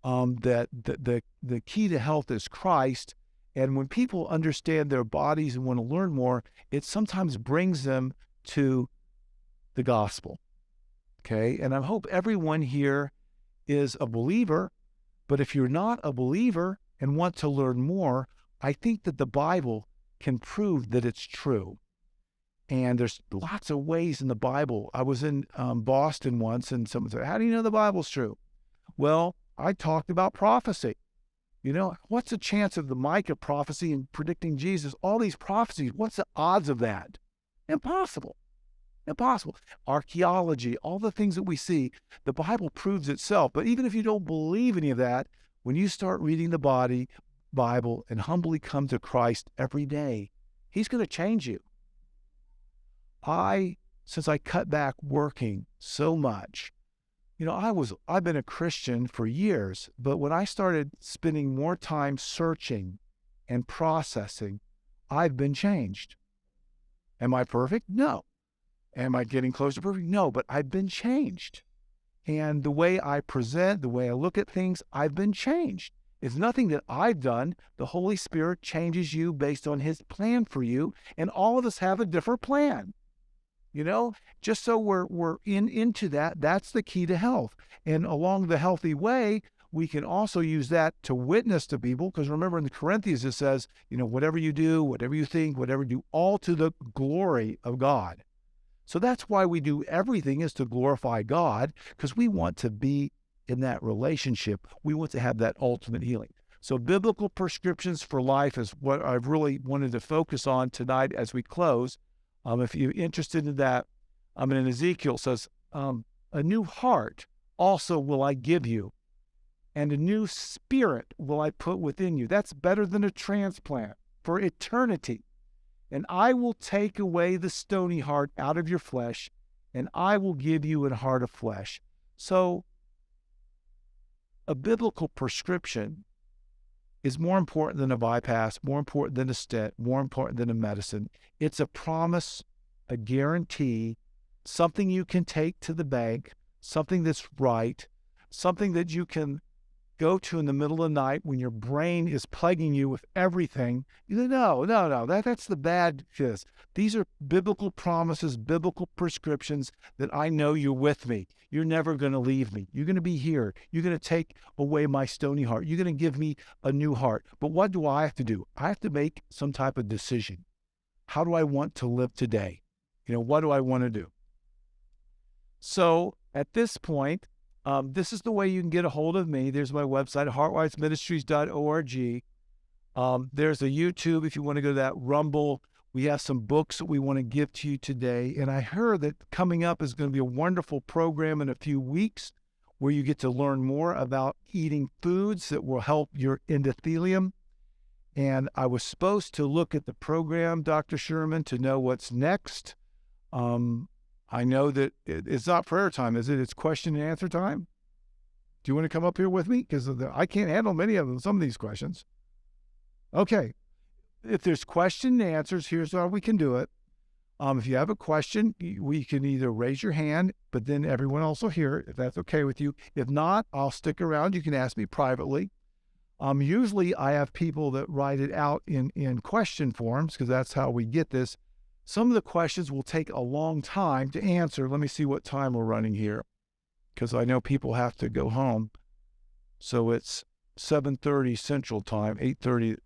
that the key to health is Christ. And when people understand their bodies and want to learn more, it sometimes brings them to the gospel. Okay? And I hope everyone here is a believer, but if you're not a believer and want to learn more, I think that the Bible can prove that it's true. And there's lots of ways in the Bible. I was in Boston once, and someone said, how do you know the Bible's true? Well, I talked about prophecy. You know, what's the chance of the Micah prophecy and predicting Jesus? All these prophecies, what's the odds of that? Impossible. Impossible. Archaeology, all the things that we see, the Bible proves itself. But even if you don't believe any of that, when you start reading the Bible and humbly come to Christ every day, he's going to change you. Since I cut back working so much, you know, I've been a Christian for years, but when I started spending more time searching and processing, I've been changed. Am I perfect? No. Am I getting close to perfect? No, but I've been changed. And the way I present, the way I look at things, I've been changed. It's nothing that I've done. The Holy Spirit changes you based on his plan for you, and all of us have a different plan. You know, just so we're into that, that's the key to health. And along the healthy way, we can also use that to witness to people, because remember in the Corinthians it says, you know, whatever you do, whatever you think, whatever you do, all to the glory of God. So that's why we do everything, is to glorify God, because we want to be in that relationship. We want to have that ultimate healing. So biblical prescriptions for life is what I've really wanted to focus on tonight as we close. If you're interested in that, in Ezekiel says, a new heart also will I give you, and a new spirit will I put within you. That's better than a transplant for eternity. And I will take away the stony heart out of your flesh, and I will give you a heart of flesh. So a biblical prescription is more important than a bypass, more important than a stent, more important than a medicine. It's a promise, a guarantee, something you can take to the bank, something that's right, something that you can go to in the middle of the night when your brain is plaguing you with everything. You say, no, that's the bad kiss. These are biblical promises, biblical prescriptions that I know you're with me. You're never going to leave me. You're going to be here. You're going to take away my stony heart. You're going to give me a new heart. But what do I have to do? I have to make some type of decision. How do I want to live today? What do I want to do? So at this point, this is the way you can get a hold of me. There's my website, heartwiseministries.org. There's a YouTube if you want to go to that, Rumble. We have some books that we want to give to you today. And I heard that coming up is going to be a wonderful program in a few weeks where you get to learn more about eating foods that will help your endothelium. And I was supposed to look at the program, Dr. Sherman, to know what's next. I know that it's not prayer time, is it? It's question and answer time. Do you want to come up here with me? Because I can't handle some of these questions. Okay. If there's question and answers, here's how we can do it. If you have a question, we can either raise your hand, but then everyone else will hear it, if that's okay with you. If not, I'll stick around. You can ask me privately. Usually I have people that write it out in question forms because that's how we get this. Some of the questions will take a long time to answer. Let me see what time we're running here because I know people have to go home. So it's 7:30 Central Time, 8:30.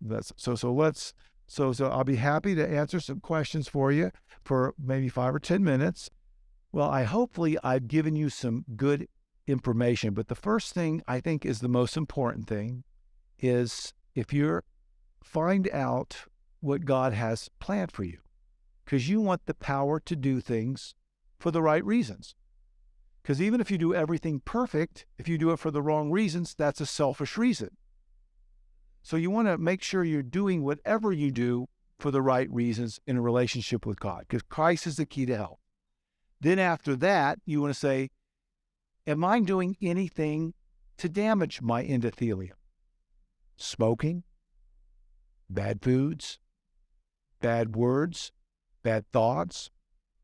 So I'll be happy to answer some questions for you for maybe 5 or 10 minutes. Well, hopefully I've given you some good information, but the first thing I think is the most important thing is if you find out what God has planned for you, because you want the power to do things for the right reasons. Because even if you do everything perfect, if you do it for the wrong reasons, that's a selfish reason. So you want to make sure you're doing whatever you do for the right reasons in a relationship with God, because Christ is the key to health. Then after that, you want to say, am I doing anything to damage my endothelium? Smoking, bad foods, bad words, bad thoughts,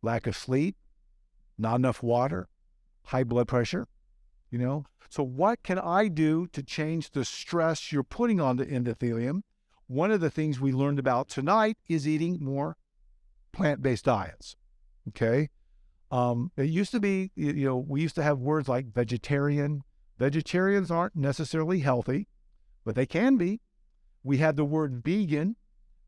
lack of sleep, not enough water, high blood pressure, So what can I do to change the stress you're putting on the endothelium? One of the things we learned about tonight is eating more plant-based diets, okay? It used to be, we used to have words like vegetarian. Vegetarians aren't necessarily healthy, but they can be. We had the word vegan.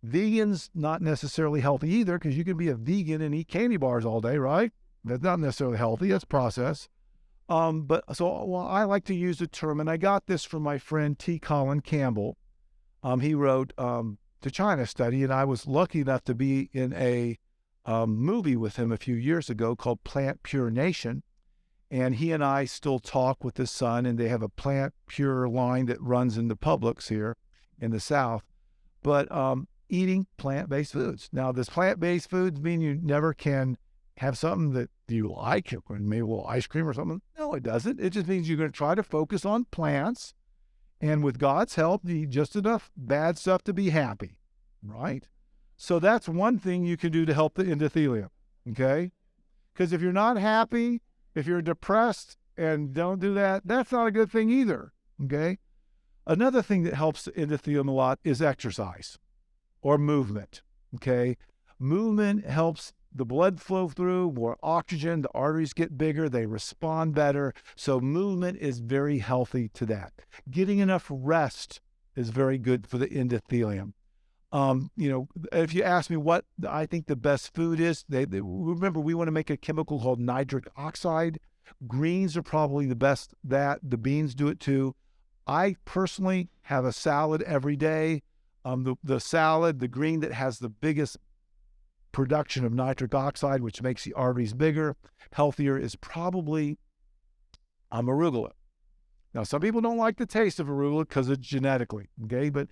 Vegan's not necessarily healthy either because you can be a vegan and eat candy bars all day, right? That's not necessarily healthy. That's processed. But I like to use the term, and I got this from my friend T. Colin Campbell. He wrote the China Study, and I was lucky enough to be in a movie with him a few years ago called Plant Pure Nation. And he and I still talk with his son, and they have a Plant Pure line that runs in the Publix here in the South. But eating plant-based foods. Now, does plant-based foods mean you never can have something that you like, maybe a little ice cream or something? No, it doesn't. It just means you're going to try to focus on plants, and with God's help, you eat just enough bad stuff to be happy, right? So that's one thing you can do to help the endothelium, okay? Because if you're not happy, if you're depressed and don't do that, that's not a good thing either, okay? Another thing that helps the endothelium a lot is exercise or movement, okay? Movement helps the blood flow through, more oxygen, the arteries get bigger, they respond better. So movement is very healthy to that. Getting enough rest is very good for the endothelium. If you ask me what I think the best food is, remember we want to make a chemical called nitric oxide. Greens are probably the best the beans do it too. I personally have a salad every day. The salad, the green that has the biggest production of nitric oxide, which makes the arteries bigger, healthier, is probably arugula. Now, some people don't like the taste of arugula because it's genetically, okay? But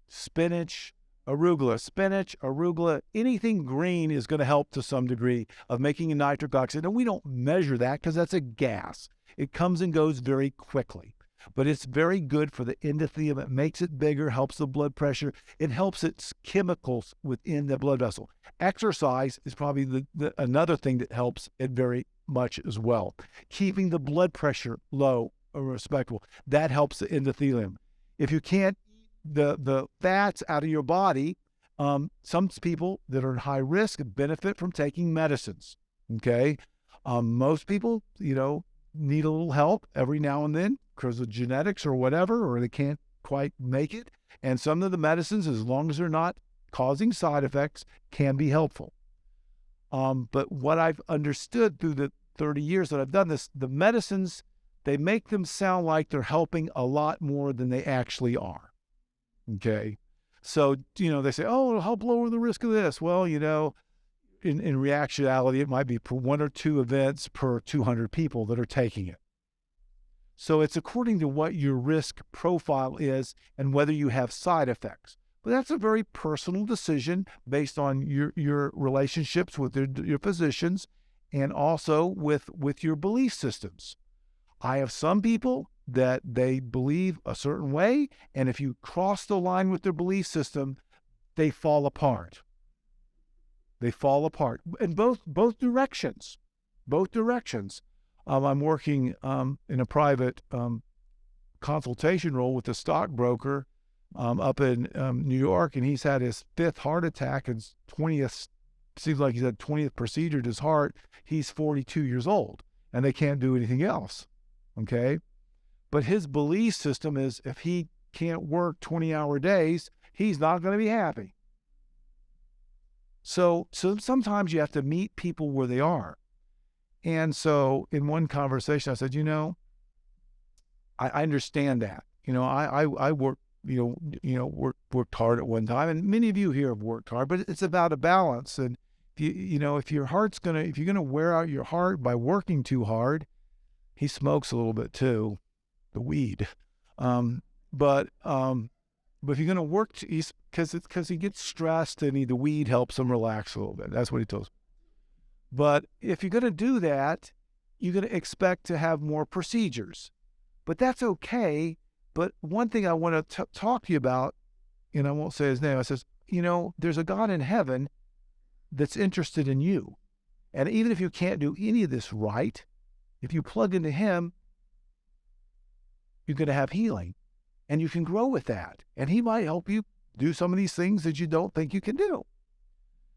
spinach, arugula, anything green is going to help to some degree of making a nitric oxide. And we don't measure that because that's a gas. It comes and goes very quickly. But it's very good for the endothelium. It makes it bigger, helps the blood pressure. It helps its chemicals within the blood vessel. Exercise is probably another thing that helps it very much as well. Keeping the blood pressure low respectable. That helps the endothelium. If you can't eat the fats out of your body, some people that are in high risk benefit from taking medicines. Okay, most people, need a little help every now and then because of genetics or whatever, or they can't quite make it. And some of the medicines, as long as they're not causing side effects, can be helpful. But what I've understood through the 30 years that I've done this, the medicines, they make them sound like they're helping a lot more than they actually are. Okay. So, they say, oh, it'll help lower the risk of this. Well, in reactionality, it might be per 1 or 2 events per 200 people that are taking it. So it's according to what your risk profile is and whether you have side effects. But that's a very personal decision based on your relationships with your physicians and also with your belief systems. I have some people that they believe a certain way, and if you cross the line with their belief system, they fall apart. They fall apart in both directions. Both directions. I'm working in a private consultation role with a stockbroker up in New York, and he's had his 5th heart attack and 20th, seems like he's had 20th procedure to his heart. He's 42 years old, and they can't do anything else. Okay? But his belief system is if he can't work 20-hour days, he's not going to be happy. So sometimes you have to meet people where they are. And so in one conversation, I said, I understand that. I work, worked hard at one time, and many of you here have worked hard, but it's about a balance. And if your heart's if you're gonna wear out your heart by working too hard, he smokes a little bit too, the weed. But if you're gonna work, because he gets stressed and the weed helps him relax a little bit. That's what he tells me. But if you're gonna do that, you're gonna expect to have more procedures. But that's okay. But one thing I want to talk to you about, and I won't say his name, I says, there's a God in heaven that's interested in you. And even if you can't do any of this right, if you plug into him, you're going to have healing. And you can grow with that. And he might help you do some of these things that you don't think you can do.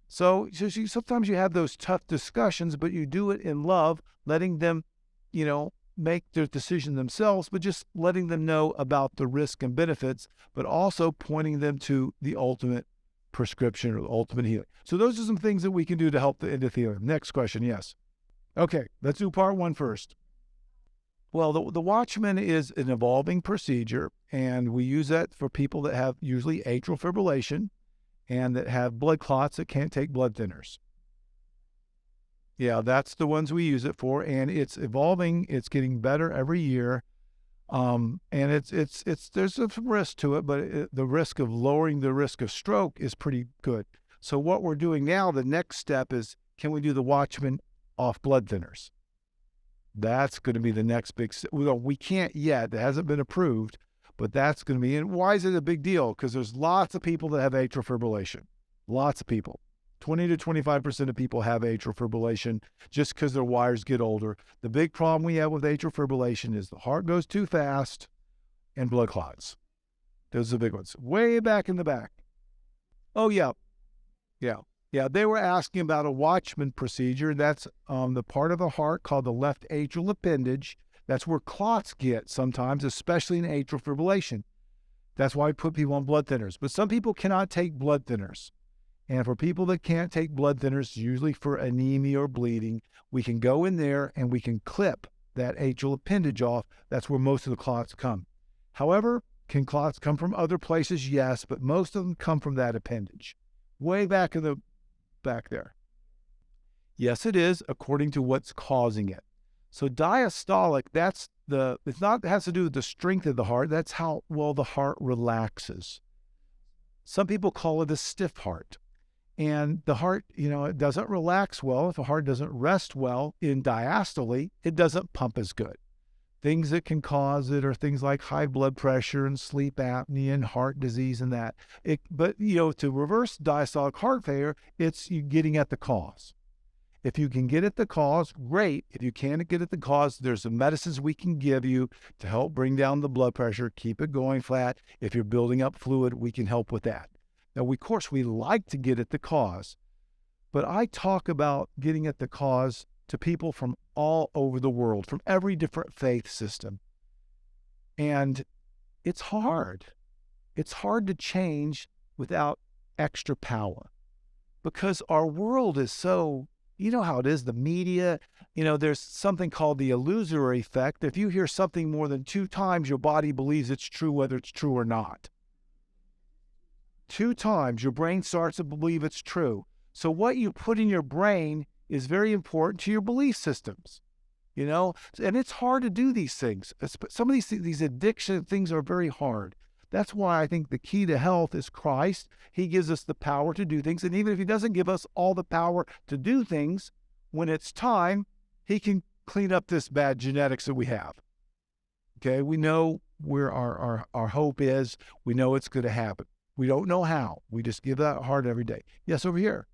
So sometimes you have those tough discussions, but you do it in love, letting them, make their decision themselves, but just letting them know about the risk and benefits, but also pointing them to the ultimate prescription or the ultimate healing. So those are some things that we can do to help the endothelium. Next question, yes. Okay, let's do part 1 first. Well, the Watchman is an evolving procedure, and we use that for people that have usually atrial fibrillation and that have blood clots that can't take blood thinners. Yeah, that's the ones we use it for, and it's evolving. It's getting better every year, and it's there's some risk to it, but the risk of lowering the risk of stroke is pretty good. So what we're doing now, the next step is, can we do the Watchman off blood thinners? That's going to be the next big step. Well, we can't yet. It hasn't been approved, but that's going to be. And why is it a big deal? Because there's lots of people that have atrial fibrillation. Lots of people. 20 to 25% of people have atrial fibrillation just because their wires get older. The big problem we have with atrial fibrillation is the heart goes too fast and blood clots. Those are the big ones. Way back in the back. Oh, yeah. They were asking about a Watchman procedure. That's the part of the heart called the left atrial appendage. That's where clots get sometimes, especially in atrial fibrillation. That's why we put people on blood thinners. But some people cannot take blood thinners. And for people that can't take blood thinners, usually for anemia or bleeding, we can go in there and we can clip that atrial appendage off. That's where most of the clots come. However, can clots come from other places? Yes, but most of them come from that appendage. Way back in the back there. Yes, it is, according to what's causing it. So diastolic, it has to do with the strength of the heart. That's how well the heart relaxes. Some people call it a stiff heart. And the heart, it doesn't relax well. If the heart doesn't rest well in diastole, it doesn't pump as good. Things that can cause it are things like high blood pressure and sleep apnea and heart disease and that. But to reverse diastolic heart failure, it's you getting at the cause. If you can get at the cause, great. If you can't get at the cause, there's some medicines we can give you to help bring down the blood pressure, keep it going flat. If you're building up fluid, we can help with that. Now, of course, we like to get at the cause, but I talk about getting at the cause to people from all over the world, from every different faith system. And it's hard. It's hard to change without extra power because our world is so, you know how it is, the media, there's something called the illusory effect. If you hear something more than 2 times, your body believes it's true, whether it's true or not. 2 times, your brain starts to believe it's true. So what you put in your brain is very important to your belief systems, and it's hard to do these things. Some of these addiction things are very hard. That's why I think the key to health is Christ. He gives us the power to do things. And even if he doesn't give us all the power to do things, when it's time, he can clean up this bad genetics that we have. Okay, we know where our hope is. We know it's going to happen. We don't know how. We just give that heart every day. Yes, over here.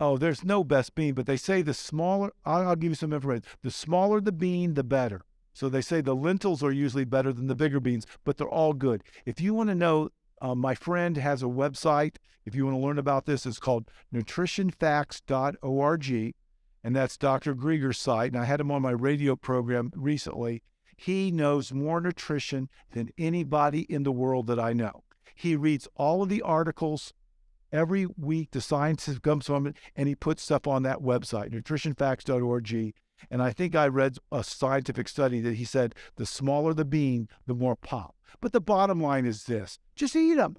Oh, there's no best bean, but they say the smaller, I'll give you some information. The smaller the bean, the better. So they say the lentils are usually better than the bigger beans, but they're all good. If you want to know, my friend has a website. If you want to learn about this, it's called nutritionfacts.org, and that's Dr. Grieger's site. And I had him on my radio program recently. He knows more nutrition than anybody in the world that I know. He reads all of the articles every week. The science comes from it, and he puts stuff on that website, nutritionfacts.org. And I think I read a scientific study that he said the smaller the bean, the more pop. But the bottom line is this: just eat them.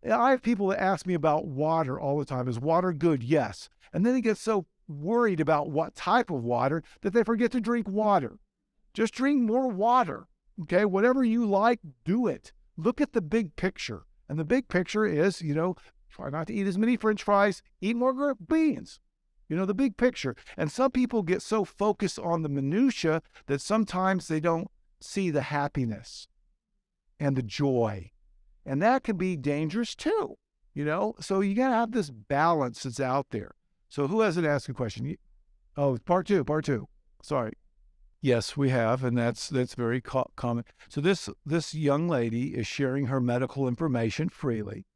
I have people that ask me about water all the time. Is water good? Yes. And then they get so worried about what type of water that they forget to drink water. Just drink more water. Okay? Whatever you like, do it. Look at the big picture. And the big picture is, try not to eat as many French fries, eat more beans. The big picture. And some people get so focused on the minutia that sometimes they don't see the happiness and the joy. And that can be dangerous too, So you got to have this balance that's out there. So who hasn't asked a question? Oh, part two. Sorry. Yes, we have, and that's very common. So this young lady is sharing her medical information freely.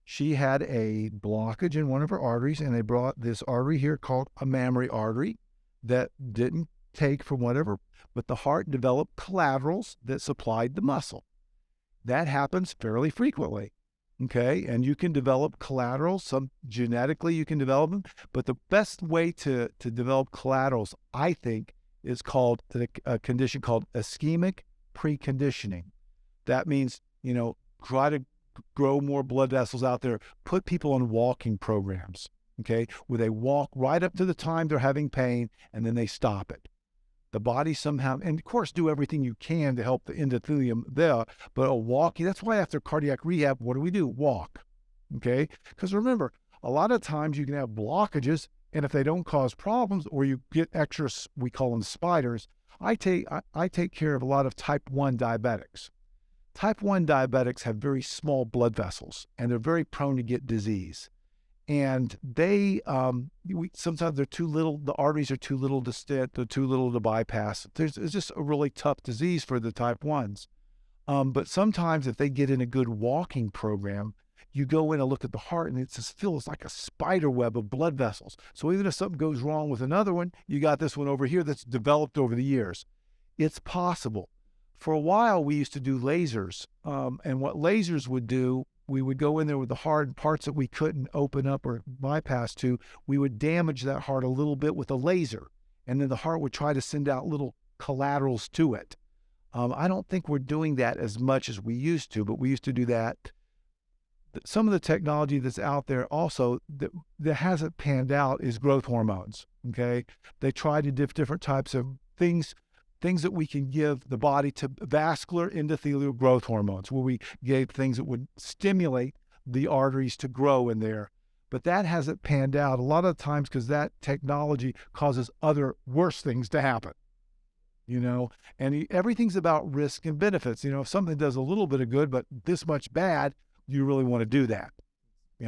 She had a blockage in one of her arteries, and they brought this artery here called a mammary artery that didn't take from whatever, but the heart developed collaterals that supplied the muscle. That happens fairly frequently, okay? And you can develop collaterals. Some genetically you can develop them, but the best way to develop collaterals, I think, is called a condition called ischemic preconditioning. That means, try to grow more blood vessels out there, put people on walking programs, okay, where they walk right up to the time they're having pain and then they stop it. The body somehow, and of course, do everything you can to help the endothelium there, but walking, that's why after cardiac rehab, what do? Walk, okay? Because remember, a lot of times you can have blockages, and if they don't cause problems or you get extra, we call them spiders, I take care of a lot of type 1 diabetics. Type 1 diabetics have very small blood vessels, and they're very prone to get disease. And they, sometimes they're too little, the arteries are too little to stent, they're too little to bypass. It's just a really tough disease for the type 1s. But sometimes if they get in a good walking program, you go in and look at the heart, and it just feels like a spider web of blood vessels. So even if something goes wrong with another one, you got this one over here that's developed over the years. It's possible. For a while, we used to do lasers, and what lasers would do, we would go in there with the hard parts that we couldn't open up or bypass to. We would damage that heart a little bit with a laser, and then the heart would try to send out little collaterals to it. I don't think we're doing that as much as we used to, but we used to do that. Some of the technology that's out there also that hasn't panned out is growth hormones, okay? They try to different types of things that we can give the body to vascular endothelial growth hormones, where we gave things that would stimulate the arteries to grow in there. But that hasn't panned out a lot of times because that technology causes other worse things to happen, and everything's about risk and benefits. If something does a little bit of good, but this much bad, you really want to do that.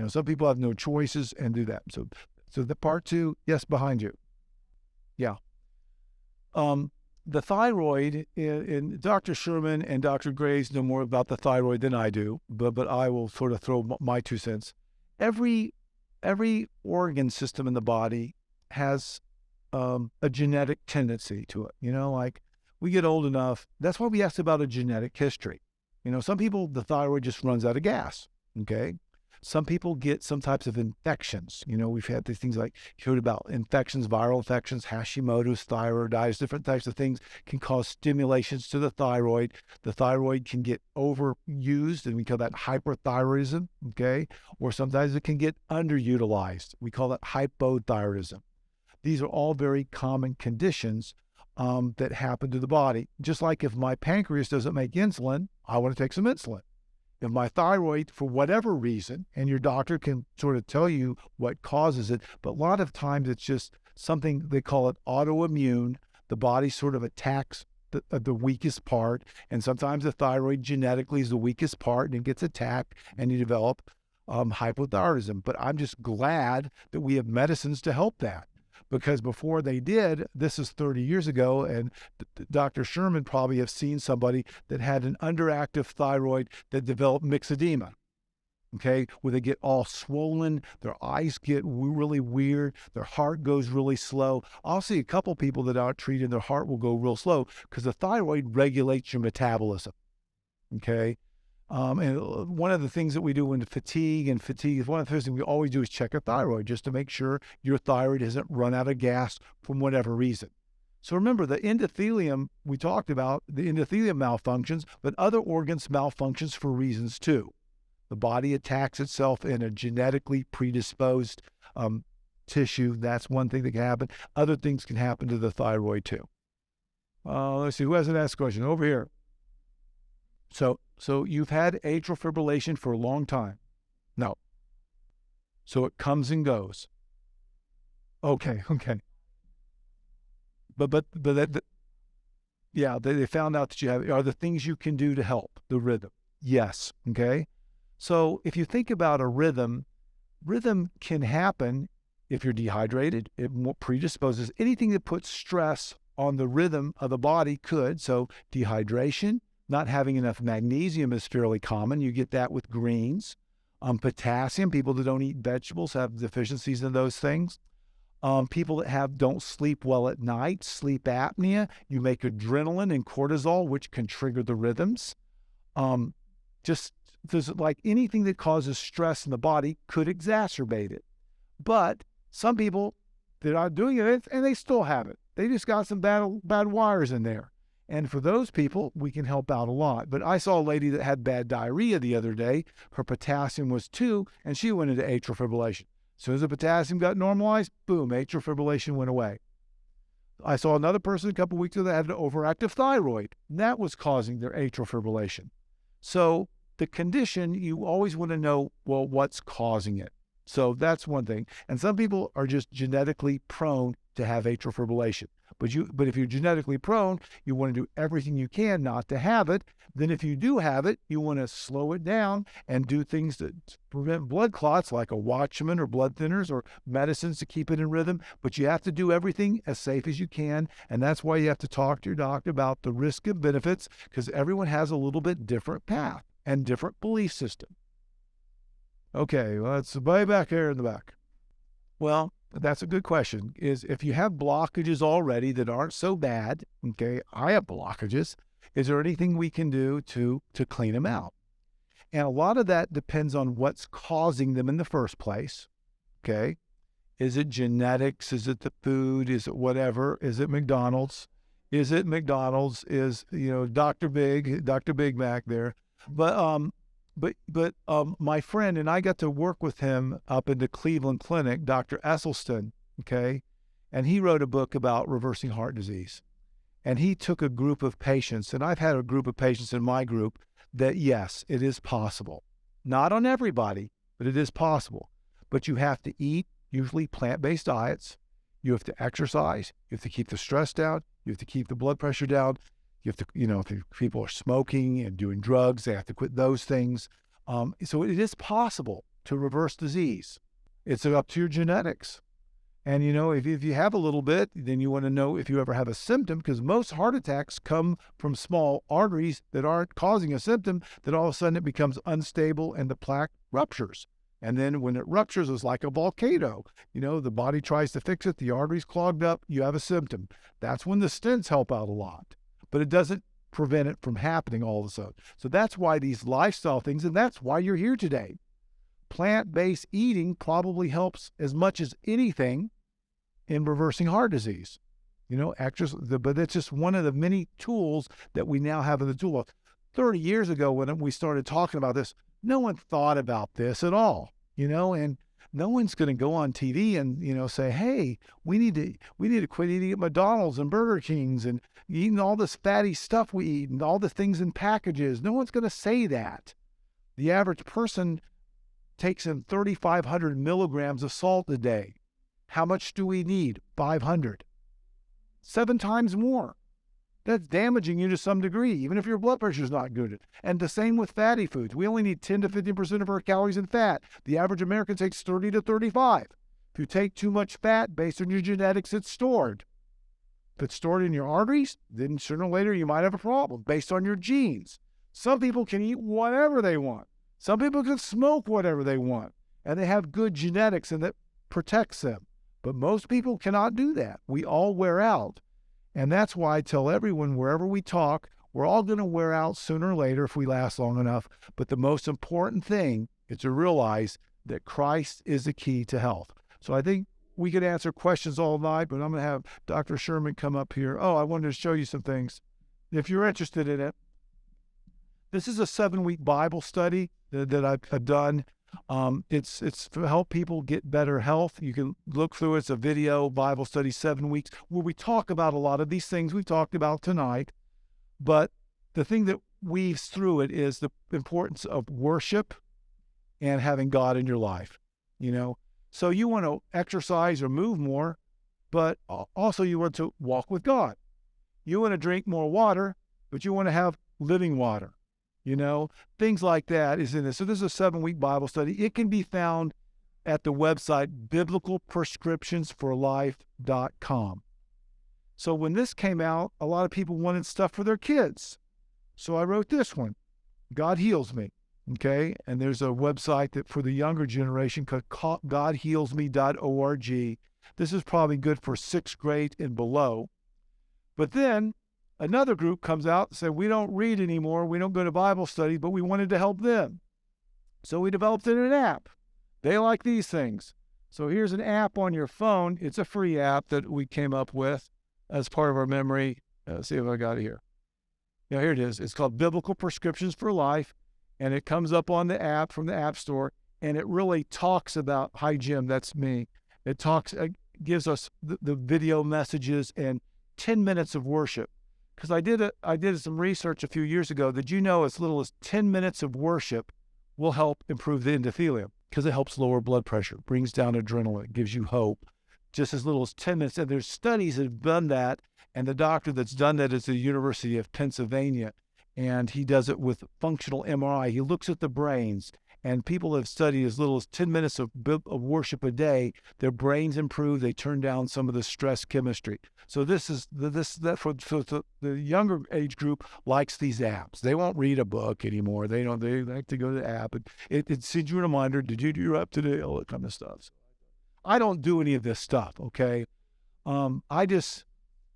Some people have no choices and do that. So So the part two, yes, behind you. Yeah. The thyroid, and Dr. Sherman and Dr. Graves know more about the thyroid than I do, but I will sort of throw my 2 cents. Every organ system in the body has a genetic tendency to it. Like we get old enough. That's why we asked about a genetic history. Some people, the thyroid just runs out of gas. Okay. Some people get some types of infections. We've had these things like, you heard about infections, viral infections, Hashimoto's, thyroiditis, different types of things can cause stimulations to the thyroid. The thyroid can get overused, and we call that hyperthyroidism, okay? Or sometimes it can get underutilized. We call that hypothyroidism. These are all very common conditions that happen to the body. Just like if my pancreas doesn't make insulin, I want to take some insulin. If my thyroid, for whatever reason, and your doctor can sort of tell you what causes it, but a lot of times it's just something, they call it autoimmune. The body sort of attacks the weakest part, and sometimes the thyroid genetically is the weakest part, and it gets attacked, and you develop hypothyroidism. But I'm just glad that we have medicines to help that. Because before they did, this is 30 years ago, and Dr. Sherman probably have seen somebody that had an underactive thyroid that developed myxedema, okay, where they get all swollen, their eyes get really weird, their heart goes really slow. I'll see a couple people that aren't treated, their heart will go real slow because the thyroid regulates your metabolism, okay? And one of the things that we do in fatigue is one of the first things we always do is check a thyroid just to make sure your thyroid hasn't run out of gas from whatever reason. So remember, the endothelium, we talked about, the endothelium malfunctions, but other organs malfunctions for reasons too. The body attacks itself in a genetically predisposed tissue. That's one thing that can happen. Other things can happen to the thyroid too. Let's see, who has an asked question? Over here. So you've had atrial fibrillation for a long time. No. So it comes and goes. Okay. But yeah, they found out that you have, are there things you can do to help the rhythm? Yes. Okay. So if you think about a rhythm can happen if you're dehydrated. It predisposes anything that puts stress on the rhythm of the body could. So dehydration. Not having enough magnesium is fairly common. You get that with greens. Potassium, people that don't eat vegetables have deficiencies in those things. People that don't sleep well at night, sleep apnea, you make adrenaline and cortisol, which can trigger the rhythms. Just there's like anything that causes stress in the body could exacerbate it. But some people, they're not doing it and they still have it. They just got some bad wires in there. And for those people, we can help out a lot. But I saw a lady that had bad diarrhea the other day. Her potassium was 2, and she went into atrial fibrillation. As soon as the potassium got normalized, boom, atrial fibrillation went away. I saw another person a couple of weeks ago that had an overactive thyroid. And that was causing their atrial fibrillation. So the condition, you always want to know, well, what's causing it? So that's one thing. And some people are just genetically prone to have atrial fibrillation. But if you're genetically prone, you want to do everything you can not to have it. Then if you do have it, you want to slow it down and do things that prevent blood clots like a Watchman or blood thinners or medicines to keep it in rhythm. But you have to do everything as safe as you can. And that's why you have to talk to your doctor about the risk and benefits, because everyone has a little bit different path and different belief system. Okay, well, it's way back here in the back. Well, that's a good question, is if you have blockages already that aren't so bad, okay, I have blockages, is there anything we can do to clean them out? And a lot of that depends on what's causing them in the first place, okay? Is it genetics? Is it the food? Is it whatever? Is it McDonald's? Is Dr. Big Mac there? But my friend, and I got to work with him up in the Cleveland Clinic, Dr. Esselstyn, okay? And he wrote a book about reversing heart disease. And he took a group of patients, and I've had a group of patients in my group that, yes, it is possible. Not on everybody, but it is possible. But you have to eat, usually plant-based diets. You have to exercise. You have to keep the stress down. You have to keep the blood pressure down. You have to, if people are smoking and doing drugs, they have to quit those things. So it is possible to reverse disease. It's up to your genetics. And, if you have a little bit, then you want to know if you ever have a symptom, because most heart attacks come from small arteries that aren't causing a symptom, that all of a sudden it becomes unstable and the plaque ruptures. And then when it ruptures, it's like a volcano. The body tries to fix it, the artery's clogged up, you have a symptom. That's when the stents help out a lot. But it doesn't prevent it from happening all of a sudden. So that's why these lifestyle things, and that's why you're here today. Plant-based eating probably helps as much as anything in reversing heart disease. But it's just one of the many tools that we now have in the toolbox. 30 years ago, when we started talking about this, no one thought about this at all, and no one's going to go on TV and, say, hey, we need to quit eating at McDonald's and Burger Kings and eating all this fatty stuff we eat and all the things in packages. No one's going to say that. The average person takes in 3,500 milligrams of salt a day. How much do we need? 500. 7 times more. That's damaging you to some degree, even if your blood pressure is not good. And the same with fatty foods. We only need 10 to 15% of our calories in fat. The average American takes 30 to 35. If you take too much fat based on your genetics, it's stored. If it's stored in your arteries, then sooner or later you might have a problem based on your genes. Some people can eat whatever they want. Some people can smoke whatever they want. And they have good genetics and that protects them. But most people cannot do that. We all wear out. And that's why I tell everyone, wherever we talk, we're all going to wear out sooner or later if we last long enough. But the most important thing is to realize that Christ is the key to health. So I think we could answer questions all night, but I'm going to have Dr. Sherman come up here. Oh, I wanted to show you some things. If you're interested in it, this is a 7-week Bible study that I've done. It's to help people get better health. You can look through it. It's a video Bible study, 7 weeks, where we talk about a lot of these things we've talked about tonight. But the thing that weaves through it is the importance of worship and having God in your life. So you want to exercise or move more, but also you want to walk with God. You want to drink more water, but you want to have living water. Things like that is in this. So this is a 7-week Bible study. It can be found at the website biblicalprescriptionsforlife.com. So when this came out, a lot of people wanted stuff for their kids. So I wrote this one, God Heals Me. Okay. And there's a website that for the younger generation called godhealsme.org. This is probably good for 6th grade and below. But then another group comes out and said, we don't read anymore. We don't go to Bible study, but we wanted to help them. So we developed an app. They like these things. So here's an app on your phone. It's a free app that we came up with as part of our memory. Let's see if I got it here. Yeah, here it is. It's called Biblical Prescriptions for Life. And it comes up on the app from the App Store. And it really talks about, hi, Jim, that's me. It gives us the video messages and 10 minutes of worship. Because I did some research a few years ago. Did you know as little as 10 minutes of worship will help improve the endothelium? Because it helps lower blood pressure, brings down adrenaline, gives you hope. Just as little as 10 minutes. And there's studies that have done that. And the doctor that's done that is the University of Pennsylvania. And he does it with functional MRI. He looks at the brains. And people have studied as little as 10 minutes of worship a day. Their brains improve. They turn down some of the stress chemistry. So for the younger age group likes these apps. They won't read a book anymore. They like to go to the app. It sends you a reminder. Did you do your app today? All that kind of stuff. I don't do any of this stuff. Okay. I just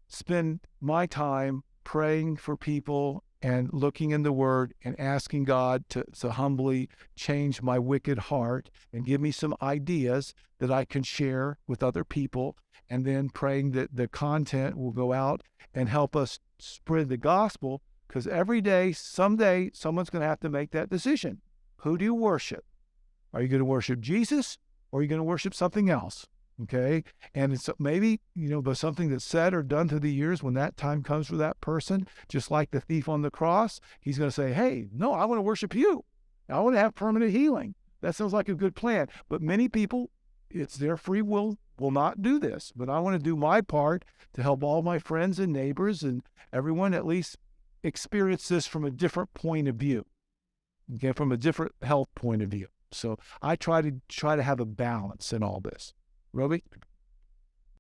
spend my time praying for people and looking in the Word and asking God to humbly change my wicked heart and give me some ideas that I can share with other people, and then praying that the content will go out and help us spread the gospel, because every day, someday, someone's going to have to make that decision. Who do you worship? Are you going to worship Jesus, or are you going to worship something else? Okay. And it's maybe, but something that's said or done through the years, when that time comes for that person, just like the thief on the cross, he's going to say, hey, no, I want to worship you. I want to have permanent healing. That sounds like a good plan. But many people, it's their free will not do this. But I want to do my part to help all my friends and neighbors and everyone at least experience this from a different point of view. Okay. From a different health point of view. So I try to have a balance in all this. Roby?